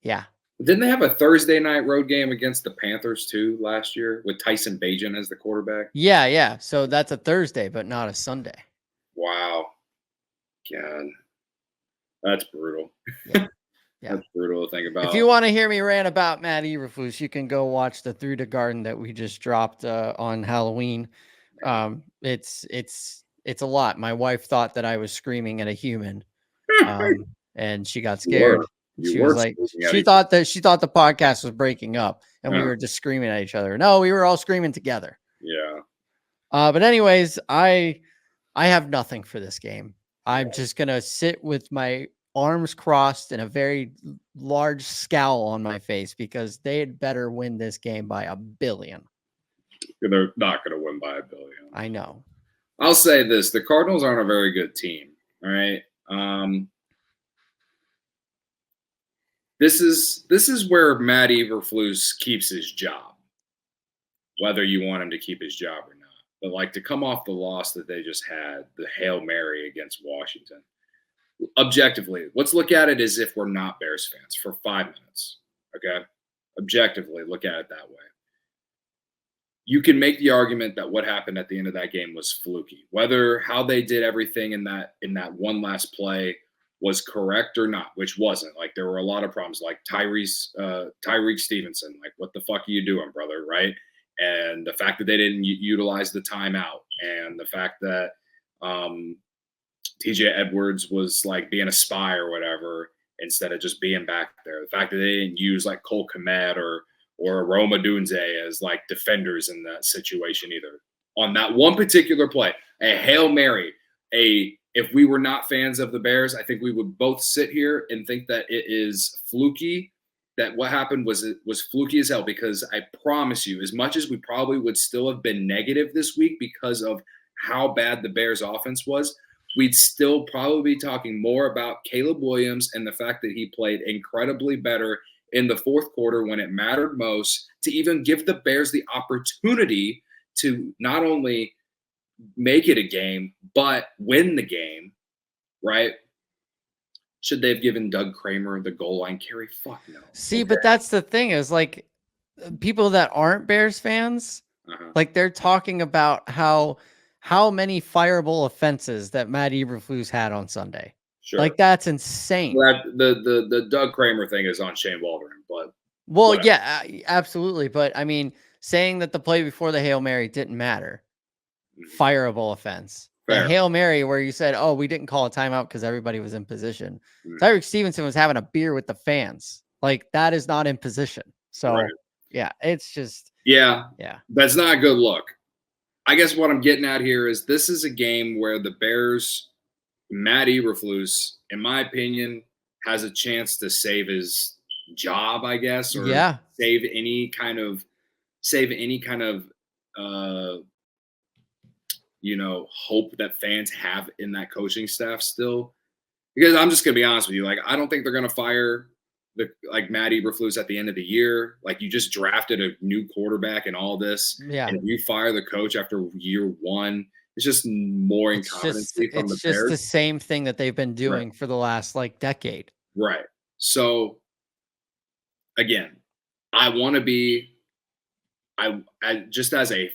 Yeah. Didn't they have a Thursday night road game against the Panthers too last year with Tyson Bagent as the quarterback? Yeah. So that's a Thursday, but not a Sunday. Wow. God. That's brutal. Yeah. That's brutal to think about. If you want to hear me rant about Matt Eberflus, you can go watch the Through the Garden that we just dropped on Halloween. It's a lot. My wife thought that I was screaming at a human, and she got scared. She was like, she thought the podcast was breaking up, and we were just screaming at each other. No, we were all screaming together. Yeah. But anyways, I have nothing for this game. I'm just gonna sit with my arms crossed and a very large scowl on my face because they had better win this game by 1 billion. They're not going to win by 1 billion. I know. I'll say this. The Cardinals aren't a very good team. All right. This is where Matt Eberflus keeps his job, whether you want him to keep his job or not. But like to come off the loss that they just had, the Hail Mary against Washington, objectively, let's look at it as if we're not Bears fans for 5 minutes. Okay. Objectively, look at it that way. You can make the argument that what happened at the end of that game was fluky. Whether how they did everything in that one last play was correct or not, which wasn't. Like there were a lot of problems, like Tyreek Stevenson. Like, what the fuck are you doing, brother? Right? And the fact that they didn't utilize the timeout, and the fact that TJ Edwards was like being a spy or whatever instead of just being back there. The fact that they didn't use like Cole Kmet or Roma Dunze as like defenders in that situation either. On that one particular play, a Hail Mary, if we were not fans of the Bears, I think we would both sit here and think that it is fluky, that what happened was fluky as hell, because I promise you, as much as we probably would still have been negative this week because of how bad the Bears offense was, we'd still probably be talking more about Caleb Williams and the fact that he played incredibly better in the fourth quarter when it mattered most to even give the Bears the opportunity to not only make it a game, but win the game. right? Should they have given Doug Kramer the goal line carry? Fuck no. See, Okay. but that's the thing is like people that aren't Bears fans, Uh-huh. like they're talking about how many fireable offenses that Matt Eberflus had on Sunday. Sure. Like that's insane. That the Doug Kramer thing is on Shane Waldron, but Well, whatever. yeah, absolutely. But I mean, saying that the play before the Hail Mary didn't matter, Mhm. fireable offense. The Fair. Hail Mary where you said, oh, we didn't call a timeout because everybody was in position. Mhm. Tyreek Stevenson was having a beer with the fans. Like that is not in position. So Right. yeah, it's just Yeah, yeah. that's not a good look. I guess what I'm getting at here is this is a game where the Bears, Matt Eberflus, in my opinion, has a chance to save his job, I guess, or Yeah. save any kind of uh hope that fans have in that coaching staff still. Because I'm just gonna be honest with you, like I don't think they're gonna fire Matt Eberflus at the end of the year. Like you just drafted a new quarterback and all this, Yeah. and if you fire the coach after year one, it's just more incompetency from the It's just Bears. the same thing that they've been Right. doing for the last like decade. Right. So again, I want to be. I just as a.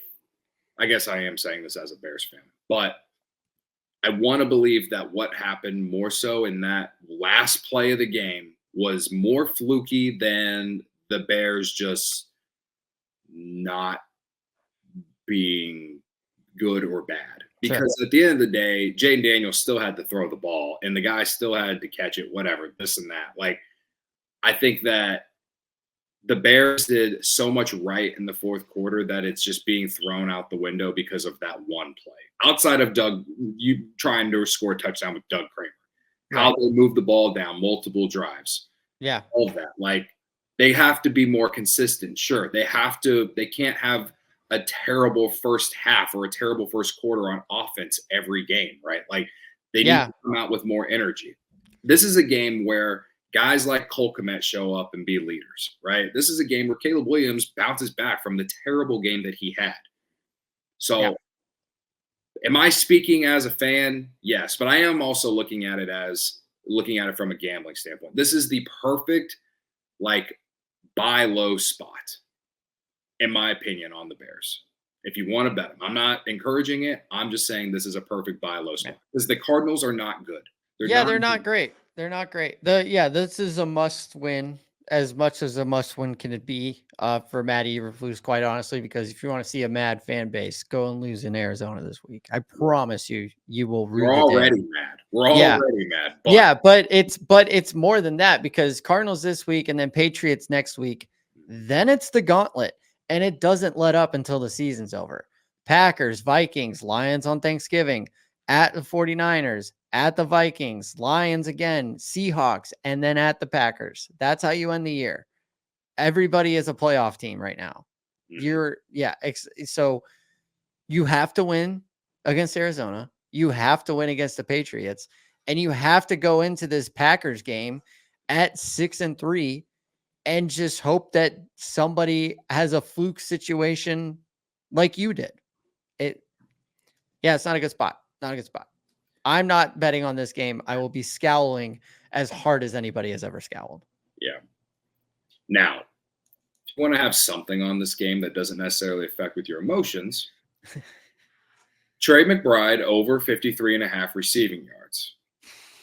I guess I am saying this as a Bears fan, but I want to believe that what happened more so in that last play of the game was more fluky than the Bears just not being good or bad. Because at the end of the day, Jaden Daniels still had to throw the ball and the guy still had to catch it, whatever, this and that. Like, I think that the Bears did so much right in the fourth quarter that it's just being thrown out the window because of that one play. Outside of you trying to score a touchdown with Doug Kramer, how they move the ball down multiple drives, Yeah. all of that. Like they have to be more consistent. Sure, they have to. They can't have a terrible first half or a terrible first quarter on offense every game, right? Like they need to come out with more energy. This is a game where guys like Cole Kmet show up and be leaders, right? This is a game where Caleb Williams bounces back from the terrible game that he had. So, am I speaking as a fan? Yes, but I am also looking at it from a gambling standpoint. This is the perfect like buy low spot, in my opinion, on the Bears. If you want to bet them, I'm not encouraging it. I'm just saying this is a perfect buy low spot because the Cardinals are not good. They're not great. They're not great. This is a must win as much as a must win can it be for Matt Eberflus, quite honestly, because if you want to see a mad fan base, go and lose in Arizona this week. I promise you, you will rue We're the already day. mad. We're already mad. But it's more than that because Cardinals this week and then Patriots next week. Then it's the gauntlet, and it doesn't let up until the season's over. Packers, Vikings, Lions on Thanksgiving, at the 49ers, at the Vikings, Lions again, Seahawks, and then at the Packers. That's how you end the year. Everybody is a playoff team right now. So you have to win against Arizona. You have to win against the Patriots, and you have to go into this Packers game at 6-3 and just hope that somebody has a fluke situation like you did. It's not a good spot. Not a good spot. I'm not betting on this game. I will be scowling as hard as anybody has ever scowled. Yeah. Now, if you want to have something on this game that doesn't necessarily affect with your emotions, Trey McBride over 53.5 receiving yards.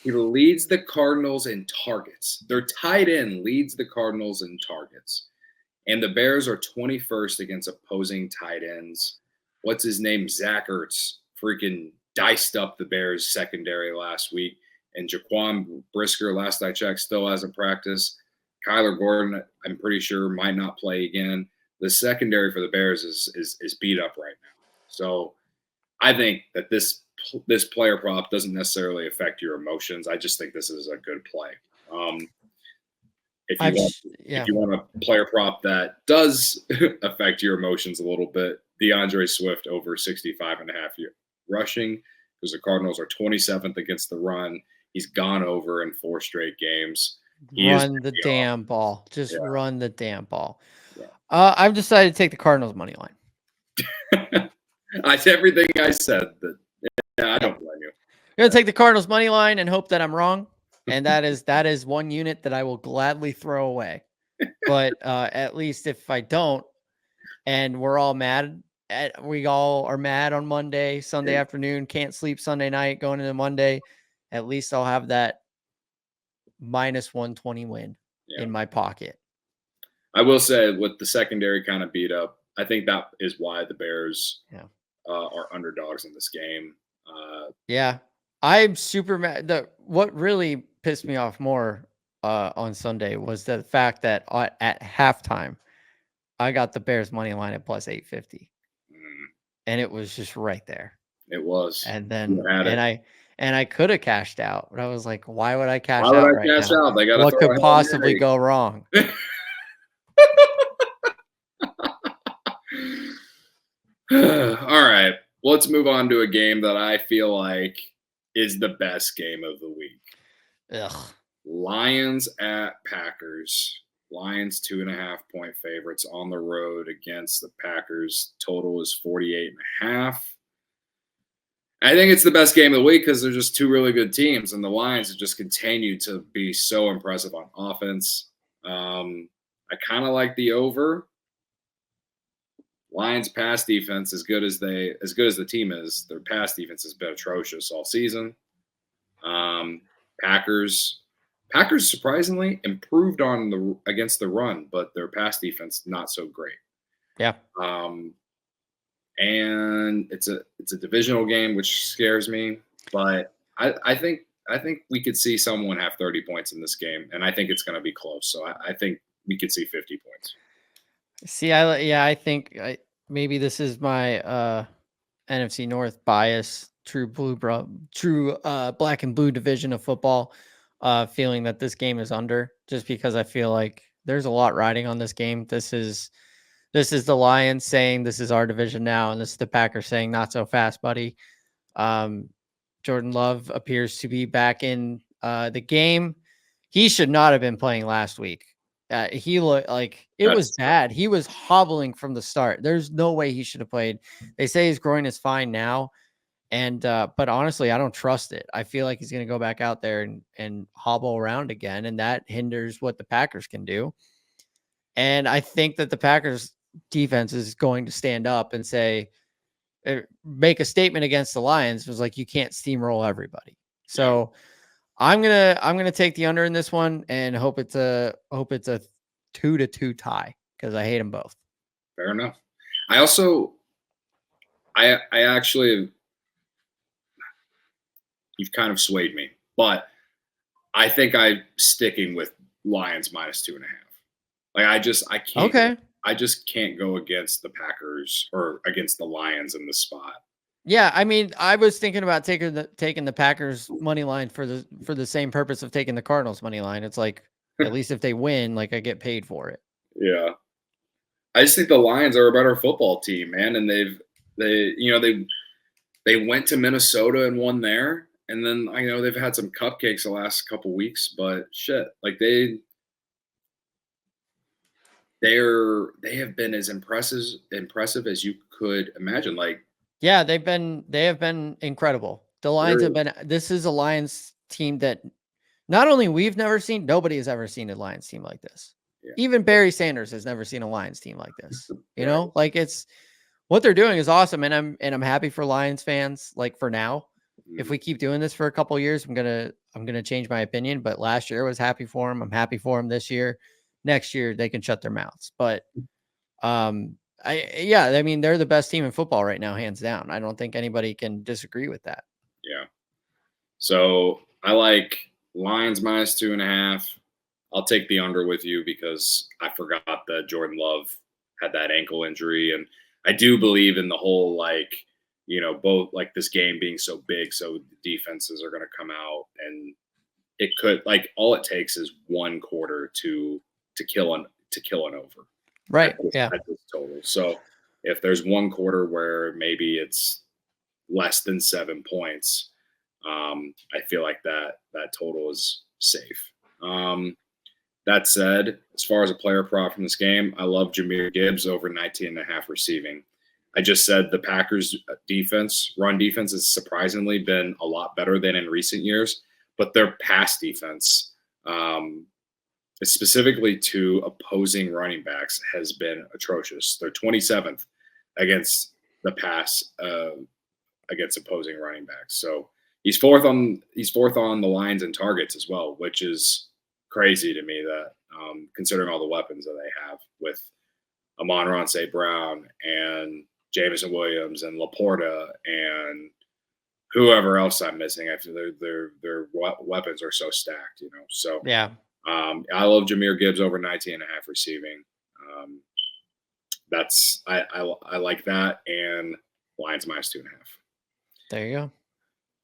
He leads the Cardinals in targets. Their tight end leads the Cardinals in targets. And the Bears are 21st against opposing tight ends. What's his name? Zach Ertz freaking diced up the Bears secondary last week. And Jaquan Brisker, last I checked, still hasn't practiced. Kyler Gordon, I'm pretty sure, might not play again. The secondary for the Bears is beat up right now. So I think that this player prop doesn't necessarily affect your emotions. I just think this is a good play. If you want a player prop that does affect your emotions a little bit, DeAndre Swift over 65.5 rushing, because the Cardinals are 27th against the run. He's gone over in 4 straight games. Run the damn ball. Just run the damn ball. Yeah. I've decided to take the Cardinals money line. That's everything I said. I don't blame you. I'm gonna take the Cardinals money line and hope that I'm wrong. And that is one unit that I will gladly throw away. But at least if I don't, and we're all mad, we all are mad on Monday, Sunday afternoon, can't sleep Sunday night, going into Monday. At least I'll have that minus 120 win in my pocket. I will say, with the secondary kind of beat up, I think that is why the Bears are underdogs in this game. Yeah, I'm super mad. What really pissed me off more on Sunday was the fact that at halftime, I got the Bears money line at plus 850, and it was just right there. It was, and then I could have cashed out, but I was like, why would I cash why would out I right cash now? out? They got What could possibly go wrong? All right, let's move on to a game that I feel like is the best game of the week. Ugh. Lions at Packers. Lions 2.5-point favorites on the road against the Packers. Total is 48.5. I think it's the best game of the week because they're just two really good teams, and the Lions have just continued to be so impressive on offense. I kind of like the over. Lions pass defense, as good as the team is, their pass defense has been atrocious all season. Packers surprisingly improved against the run, but their pass defense not so great. Yeah. And it's a divisional game, which scares me. But I think we could see someone have 30 points in this game, and I think it's going to be close. So I think we could see 50 points. See, I think maybe this is my NFC North bias, true black and blue division of football, feeling that this game is under, just because I feel like there's a lot riding on this game. This is the Lions saying this is our division now, and this is the Packers saying not so fast, buddy. Jordan Love appears to be back in the game. He should not have been playing last week. He looked like was bad. He was hobbling from the start. There's no way he should have played. They say his groin is fine now. And but honestly, I don't trust it. I feel like he's going to go back out there and hobble around again, and that hinders what the Packers can do. And I think that the Packers defense is going to stand up and say, make a statement against the Lions. It was like, you can't steamroll everybody. So I'm gonna take the under in this one and hope it's a 2-2 tie, because I hate them both. Fair enough. I actually, you've kind of swayed me, but I think I'm sticking with Lions -2.5. Like I can't. Okay. I just can't go against the Packers or against the Lions in this spot. Yeah, I mean, I was thinking about taking the Packers money line for the same purpose of taking the Cardinals money line. It's like, at least if they win, like, I get paid for it. Yeah. I just think the Lions are a better football team, man, and they went to Minnesota and won there, and then I know they've had some cupcakes the last couple weeks, but shit, like they have been as impressive as you could imagine. Like, yeah, they have been incredible. The Lions have been. This is a Lions team that not only we've never seen, nobody has ever seen a Lions team like this. Yeah. Even Barry Sanders has never seen a Lions team like this. You know, like, it's what they're doing is awesome, and I'm happy for Lions fans. Like, for now, if we keep doing this for a couple of years, I'm gonna change my opinion. But last year I was happy for them. I'm happy for them this year. Next year they can shut their mouths. But I mean, they're the best team in football right now, hands down. I don't think anybody can disagree with that. Yeah. So I like Lions -2.5. I'll take the under with you because I forgot that Jordan Love had that ankle injury, and I do believe in the whole, like, both, like, this game being so big, so the defenses are going to come out, and it could, like, all it takes is one quarter to kill an over. Right. At this total. So if there's one quarter where maybe it's less than 7 points, I feel like that total is safe. That said, as far as a player prop from this game, I love Jahmyr Gibbs over 19.5 receiving. I just said the Packers run defense has surprisingly been a lot better than in recent years, but their pass defense, um, specifically to opposing running backs, has been atrocious. They're 27th against the pass against opposing running backs. So he's fourth on the lines and targets as well, which is crazy to me that considering all the weapons that they have with Amon-Ra St. Brown and Jameson Williams and Laporta and whoever else I'm missing. I feel their weapons are so stacked, you know. So Yeah. I love Jahmyr Gibbs over 19 and a half receiving. That's I like that, and Lions minus 2.5. There you go.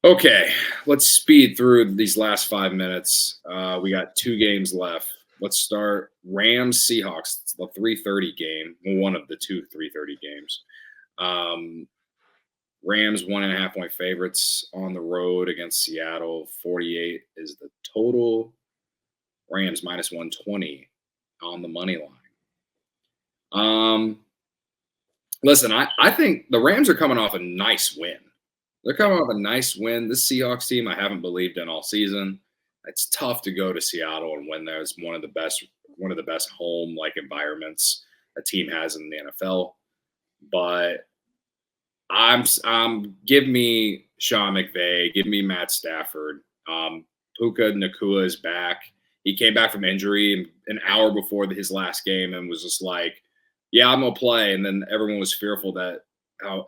Okay, let's speed through these last 5 minutes. We got 2 games left. Let's start Rams Seahawks. It's the 3:30 game. One of the 2 3:30 games. Rams 1.5 point favorites on the road against Seattle. 48 is the total. Rams minus 120 on the money line. Listen, I think the Rams are coming off a nice win. They're coming off a nice win. This Seahawks team I haven't believed in all season. It's tough to go to Seattle and win there. It's one of the best home like environments a team has in the NFL. But give me Sean McVay, give me Matt Stafford. Puka Nacua is back. He came back from injury an hour before his last game and was just like, yeah, I'm gonna play. And then everyone was fearful that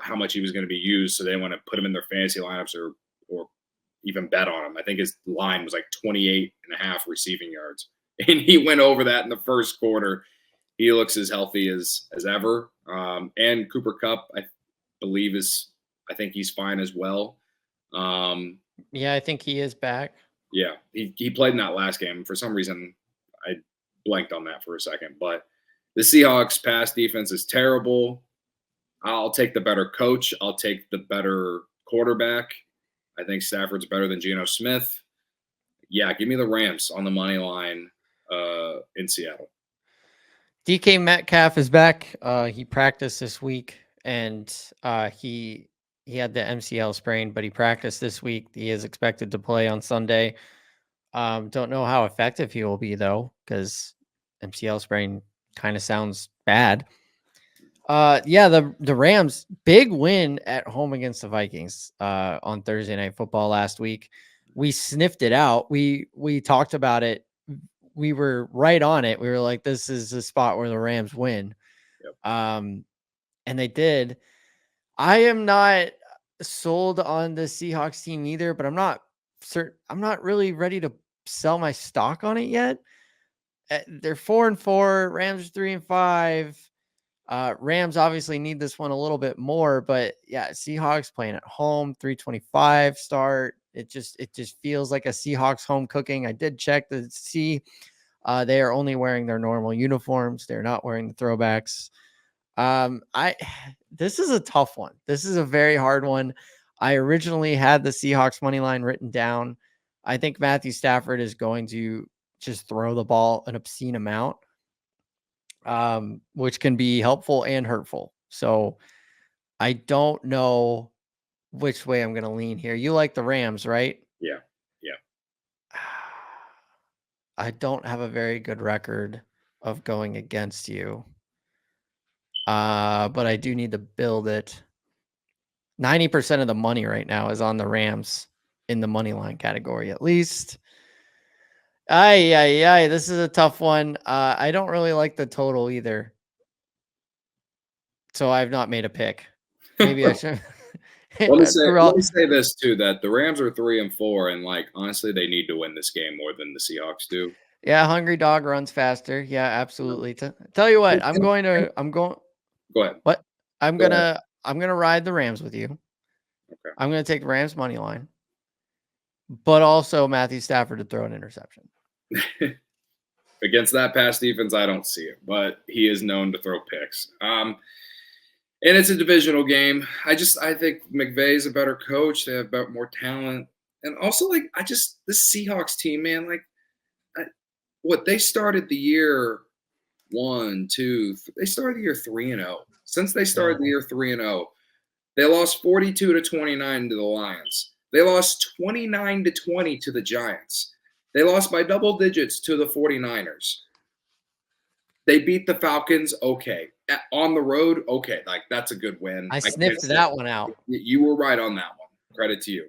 how much he was going to be used, so they want to put him in their fantasy lineups or even bet on him. I think his line was like 28 and a half receiving yards, and he went over that in the first quarter. He looks as healthy as ever. And Cooper Kupp, I think he's fine as well. Yeah, I think he is back. Yeah, he played in that last game. For some reason, I blanked on that for a second. But the Seahawks pass defense is terrible. I'll take the better coach. I'll take the better quarterback. I think Stafford's better than Geno Smith. Yeah, give me the Rams on the money line in Seattle. DK Metcalf is back. He practiced this week, and he had the MCL sprain, but he practiced this week. He is expected to play on Sunday. Don't know how effective he will be though, because MCL sprain kind of sounds bad. Yeah, the Rams big win at home against the Vikings on Thursday Night Football last week. We sniffed it out. We talked about it. We were right on it. We were like, this is the spot where the Rams win. Yep. And they did. I am not sold on the Seahawks team either, but I'm not certain. I'm not really ready to sell my stock on it yet. They're 4-4. Rams 3-5. Rams obviously need this one a little bit more, but yeah, Seahawks playing at home, 325 start. It just feels like a Seahawks home cooking. I did check to see they are only wearing their normal uniforms. They're not wearing the throwbacks. This is a tough one. This is a very hard one. I originally had the Seahawks money line written down. I think Matthew Stafford is going to just throw the ball an obscene amount. Which can be helpful and hurtful. So I don't know which way I'm going to lean here. You like the Rams, right? Yeah. I don't have a very good record of going against you. But I do need to build it. 90% of the money right now is on the Rams in the money line category, at least. This is a tough one. I don't really like the total either. So I've not made a pick. Maybe I should. Let me say this too, that the Rams are 3-4, and like honestly, they need to win this game more than the Seahawks do. Yeah, hungry dog runs faster. Yeah, absolutely. Tell you what, I'm going. Go ahead. What? I'm gonna ride the Rams with you. Okay. I'm gonna take the Rams money line, but also Matthew Stafford to throw an interception. Against that pass defense, I don't see it, but he is known to throw picks. And it's a divisional game. I think McVay is a better coach. They have more talent, and also this Seahawks team, man. They started the year 1, 2. They started the year 3-0. Since they started the year 3-0, they lost 42-29 to the Lions. They lost 29-20 to the Giants. They lost by double digits to the 49ers. They beat the Falcons, okay. On the road, okay. Like, that's a good win. I sniffed that one out. You were right on that one. Credit to you.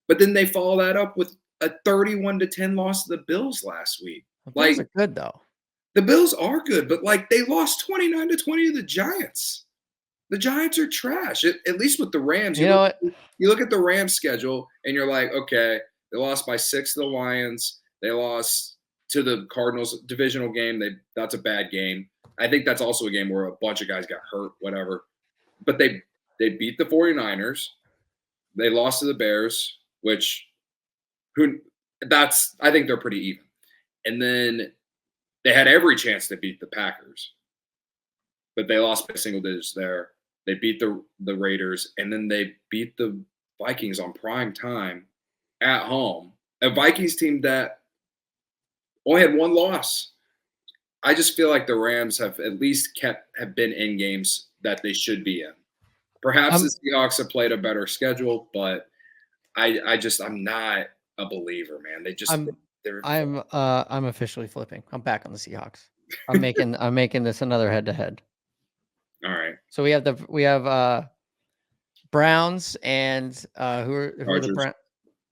But then they follow that up with a 31-10 loss to the Bills last week. The Bills are good, though. The Bills are good, but, like, they lost 29-20 to the Giants. The Giants are trash, at least with the Rams. You know what? You look at the Rams schedule, and you're like, okay, they lost by 6 to the Lions. They lost to the Cardinals divisional game. That's a bad game. I think that's also a game where a bunch of guys got hurt, whatever. But they beat the 49ers. They lost to the Bears, which I think they're pretty even. And then they had every chance to beat the Packers. But they lost by single digits there. They beat the Raiders, and then they beat the Vikings on prime time at home. A Vikings team that only had one loss. I just feel like the Rams have at least have been in games that they should be in. Perhaps the Seahawks have played a better schedule, but I'm not a believer, man. I'm officially flipping. I'm back on the Seahawks. I'm making this another head-to-head. All right. So we have Browns and who are the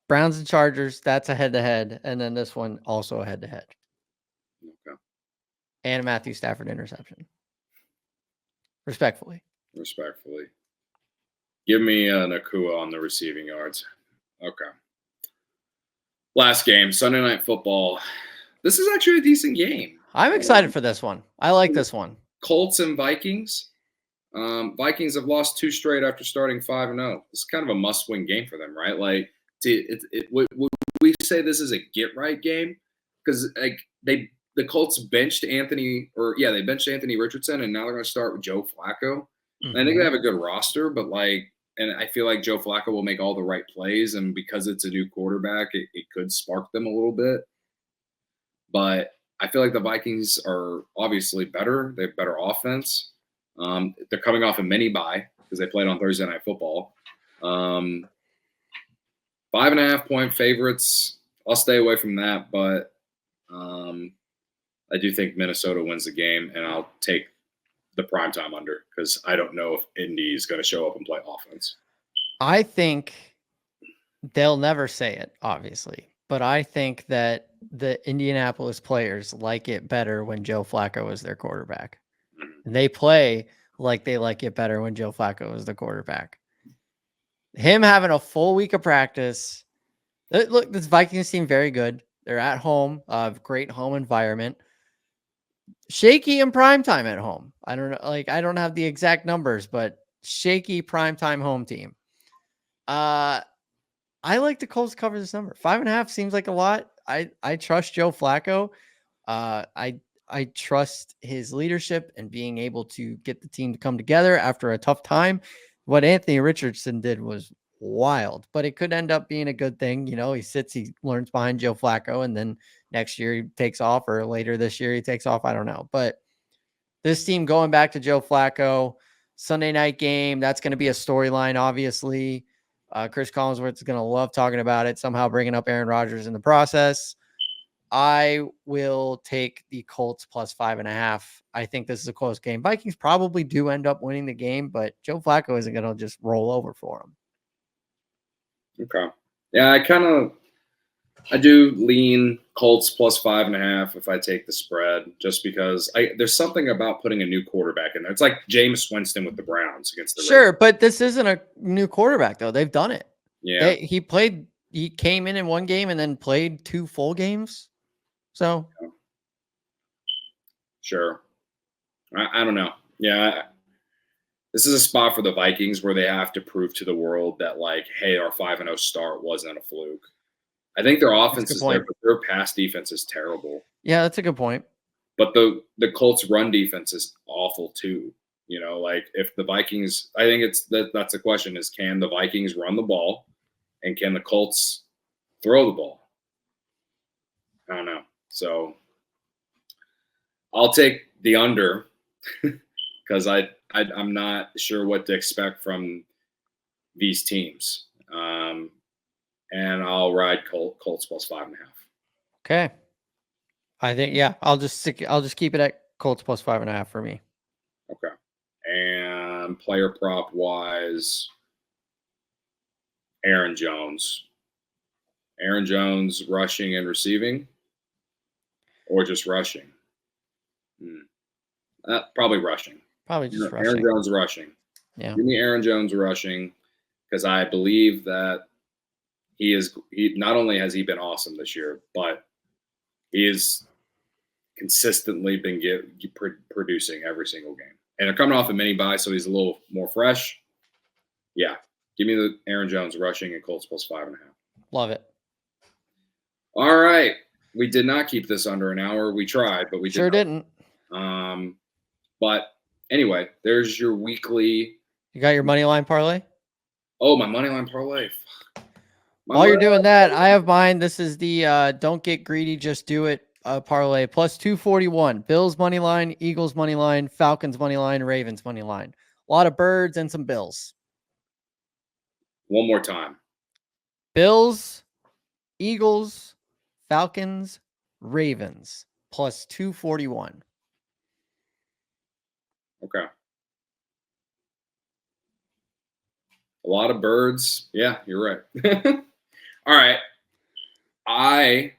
Browns and Chargers. That's a head-to-head, and then this one also a head-to-head. Okay. And a Matthew Stafford interception. Respectfully. Give me Nakua on the receiving yards. Okay. Last game, Sunday Night Football. This is actually a decent game. I'm excited for this one. I like this one. Colts and Vikings. Vikings have lost 2 straight after starting 5-0. It's kind of a must-win game for them, right? Like, would we say this is a get-right game? Because like the Colts benched Anthony Richardson, and now they're going to start with Joe Flacco. Mm-hmm. I think they have a good roster, but and I feel like Joe Flacco will make all the right plays, and because it's a new quarterback, it could spark them a little bit. But I feel like the Vikings are obviously better. They have better offense. They're coming off a mini bye because they played on Thursday Night Football. 5.5-point favorites. I'll stay away from that, but I do think Minnesota wins the game, and I'll take the primetime under because I don't know if Indy is going to show up and play offense. I think they'll never say it, obviously, but I think that the Indianapolis players like it better when Joe Flacco is their quarterback. They play like they like it better when Joe Flacco is the quarterback. Him having a full week of practice. Look, this Vikings team very good. They're at home, great home environment. Shaky in primetime at home. I don't know, I don't have the exact numbers, but shaky primetime home team. I like the Colts cover this number. 5.5 seems like a lot. I trust Joe Flacco. I trust his leadership and being able to get the team to come together after a tough time. What Anthony Richardson did was wild, but it could end up being a good thing. You know, he learns behind Joe Flacco, and then next year he takes off, or later this year he takes off. I don't know. But this team going back to Joe Flacco, Sunday night game, that's going to be a storyline, obviously. Chris Collinsworth is going to love talking about it, somehow bringing up Aaron Rodgers in the process. I will take the Colts plus 5.5. I think this is a close game. Vikings probably do end up winning the game, but Joe Flacco isn't going to just roll over for them. Okay. Yeah, I do lean Colts plus 5.5 if I take the spread, just because there's something about putting a new quarterback in there. It's like Jameis Winston with the Browns against the Raiders. But this isn't a new quarterback, though. They've done it. Yeah. He came in one game and then played 2 full games. So. Sure. I don't know. Yeah. This is a spot for the Vikings where they have to prove to the world that, hey, our 5-0 start wasn't a fluke. I think their offense is there, but their pass defense is terrible. Yeah, that's a good point. But the Colts' run defense is awful too. You know, if the Vikings, I think that's the question: is can the Vikings run the ball, and can the Colts throw the ball? I don't know. So I'll take the under. because I'm not sure what to expect from these teams. And I'll ride Colts plus 5.5. Okay. I think, yeah, I'll just keep it at Colts plus 5.5 for me. Okay. And player prop wise, Aaron Jones. Aaron Jones rushing and receiving, or just rushing? Probably rushing. Probably just Aaron rushing. Jones rushing. Yeah. Give me Aaron Jones rushing, because I believe that he not only has he been awesome this year, but he has consistently been producing every single game. And they're coming off a mini bye, so he's a little more fresh. Yeah. Give me the Aaron Jones rushing and Colts plus 5.5. Love it. All right. We did not keep this under an hour. We tried, but we sure didn't. But anyway, there's your weekly. You got your money line parlay? Oh, my money line parlay. While you're doing that, I have mine. This is the don't get greedy, just do it parlay. Plus 241. Bills money line, Eagles money line, Falcons money line, Ravens money line. A lot of birds and some Bills. One more time. Bills, Eagles, Falcons, Ravens. Plus 241. Okay. A lot of birds. Yeah, you're right. All right. I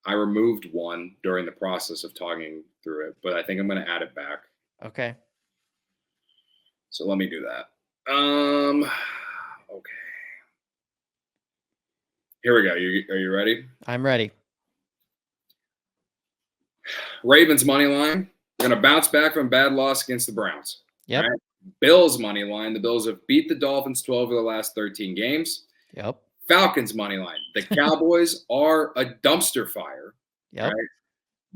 removed one during the process of talking through it, but I think I'm going to add it back. Okay. So let me do that. Okay. Here we go. Are you ready? I'm ready. Ravens money line. Going to bounce back from bad loss against the Browns. Yep. Right? Bills money line. The Bills have beat the Dolphins 12 of the last 13 games. Yep. Falcons money line. The Cowboys are a dumpster fire. Yep. Right?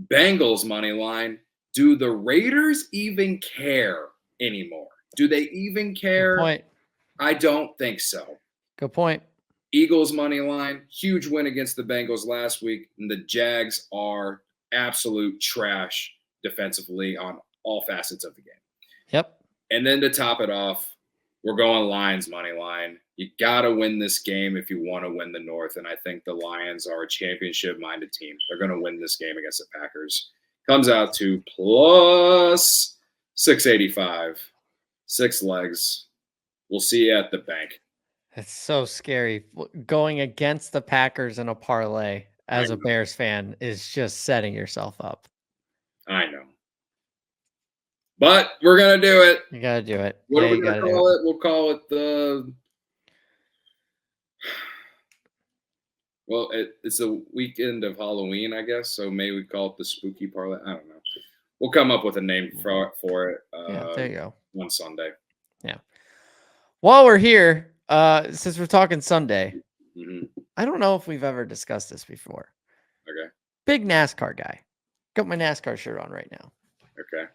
Bengals money line. Do the Raiders even care anymore? Do they even care? Good point. I don't think so. Good point. Eagles money line. Huge win against the Bengals last week. And the Jags are absolute trash defensively on all facets of the game. Yep. And then to top it off, we're going Lions money line. You got to win this game if you want to win the North. And I think the Lions are a championship-minded team. They're going to win this game against the Packers. Comes out to plus 685. 6 legs. We'll see you at the bank. It's so scary. Going against the Packers in a parlay as a Bears fan is just setting yourself up. I know. But we're going to do it. You got to do it. What are we going to call it? We'll call it the... Well, it's a weekend of Halloween, I guess. So maybe we call it the spooky parlay. I don't know. We'll come up with a name for it. There you go. On Sunday. Yeah. While we're here, since we're talking Sunday, I don't know if we've ever discussed this before. Okay. Big NASCAR guy. Got my NASCAR shirt on right now. Okay.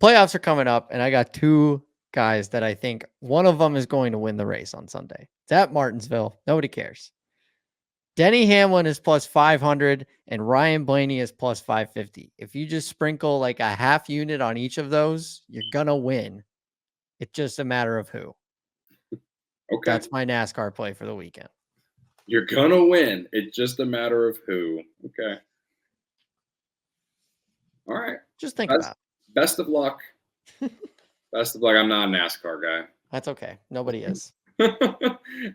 Playoffs are coming up, and I got 2 guys that I think one of them is going to win the race on Sunday. It's at Martinsville. Nobody cares. Denny Hamlin is plus 500 and Ryan Blaney is plus 550. If you just sprinkle like a half unit on each of those, you're going to win. It's just a matter of who. Okay. That's my NASCAR play for the weekend. You're going to win. It's just a matter of who. Okay. All right. Just think about it. Best of luck. Best of luck. I'm not a NASCAR guy. That's okay. Nobody is. I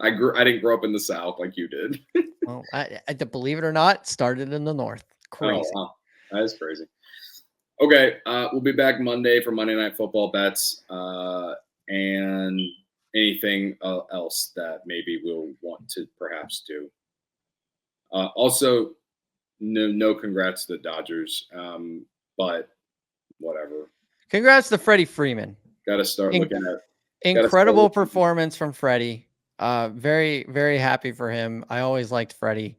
didn't grow up in the South like you did. Well, I believe it or not, started in the North. Crazy. Oh, wow. That is crazy. Okay, we'll be back Monday for Monday Night Football bets and anything else that maybe we'll want to perhaps do. Also, no congrats to the Dodgers, but whatever. Congrats to Freddie Freeman. Got to start looking at incredible performance from Freddie. Very, very happy for him. I always liked Freddie.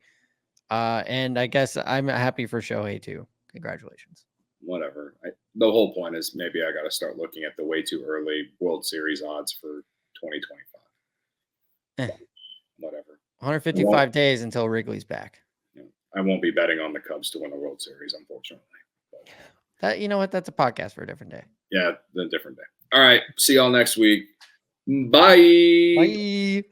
And I guess I'm happy for Shohei too. Congratulations. Whatever. The whole point is maybe I got to start looking at the way too early World Series odds for 2025. Whatever. 155 days until Wrigley's back. I won't be betting on the Cubs to win the World Series, unfortunately. That, you know what? That's a podcast for a different day. Yeah, a different day. All right. See y'all next week. Bye. Bye.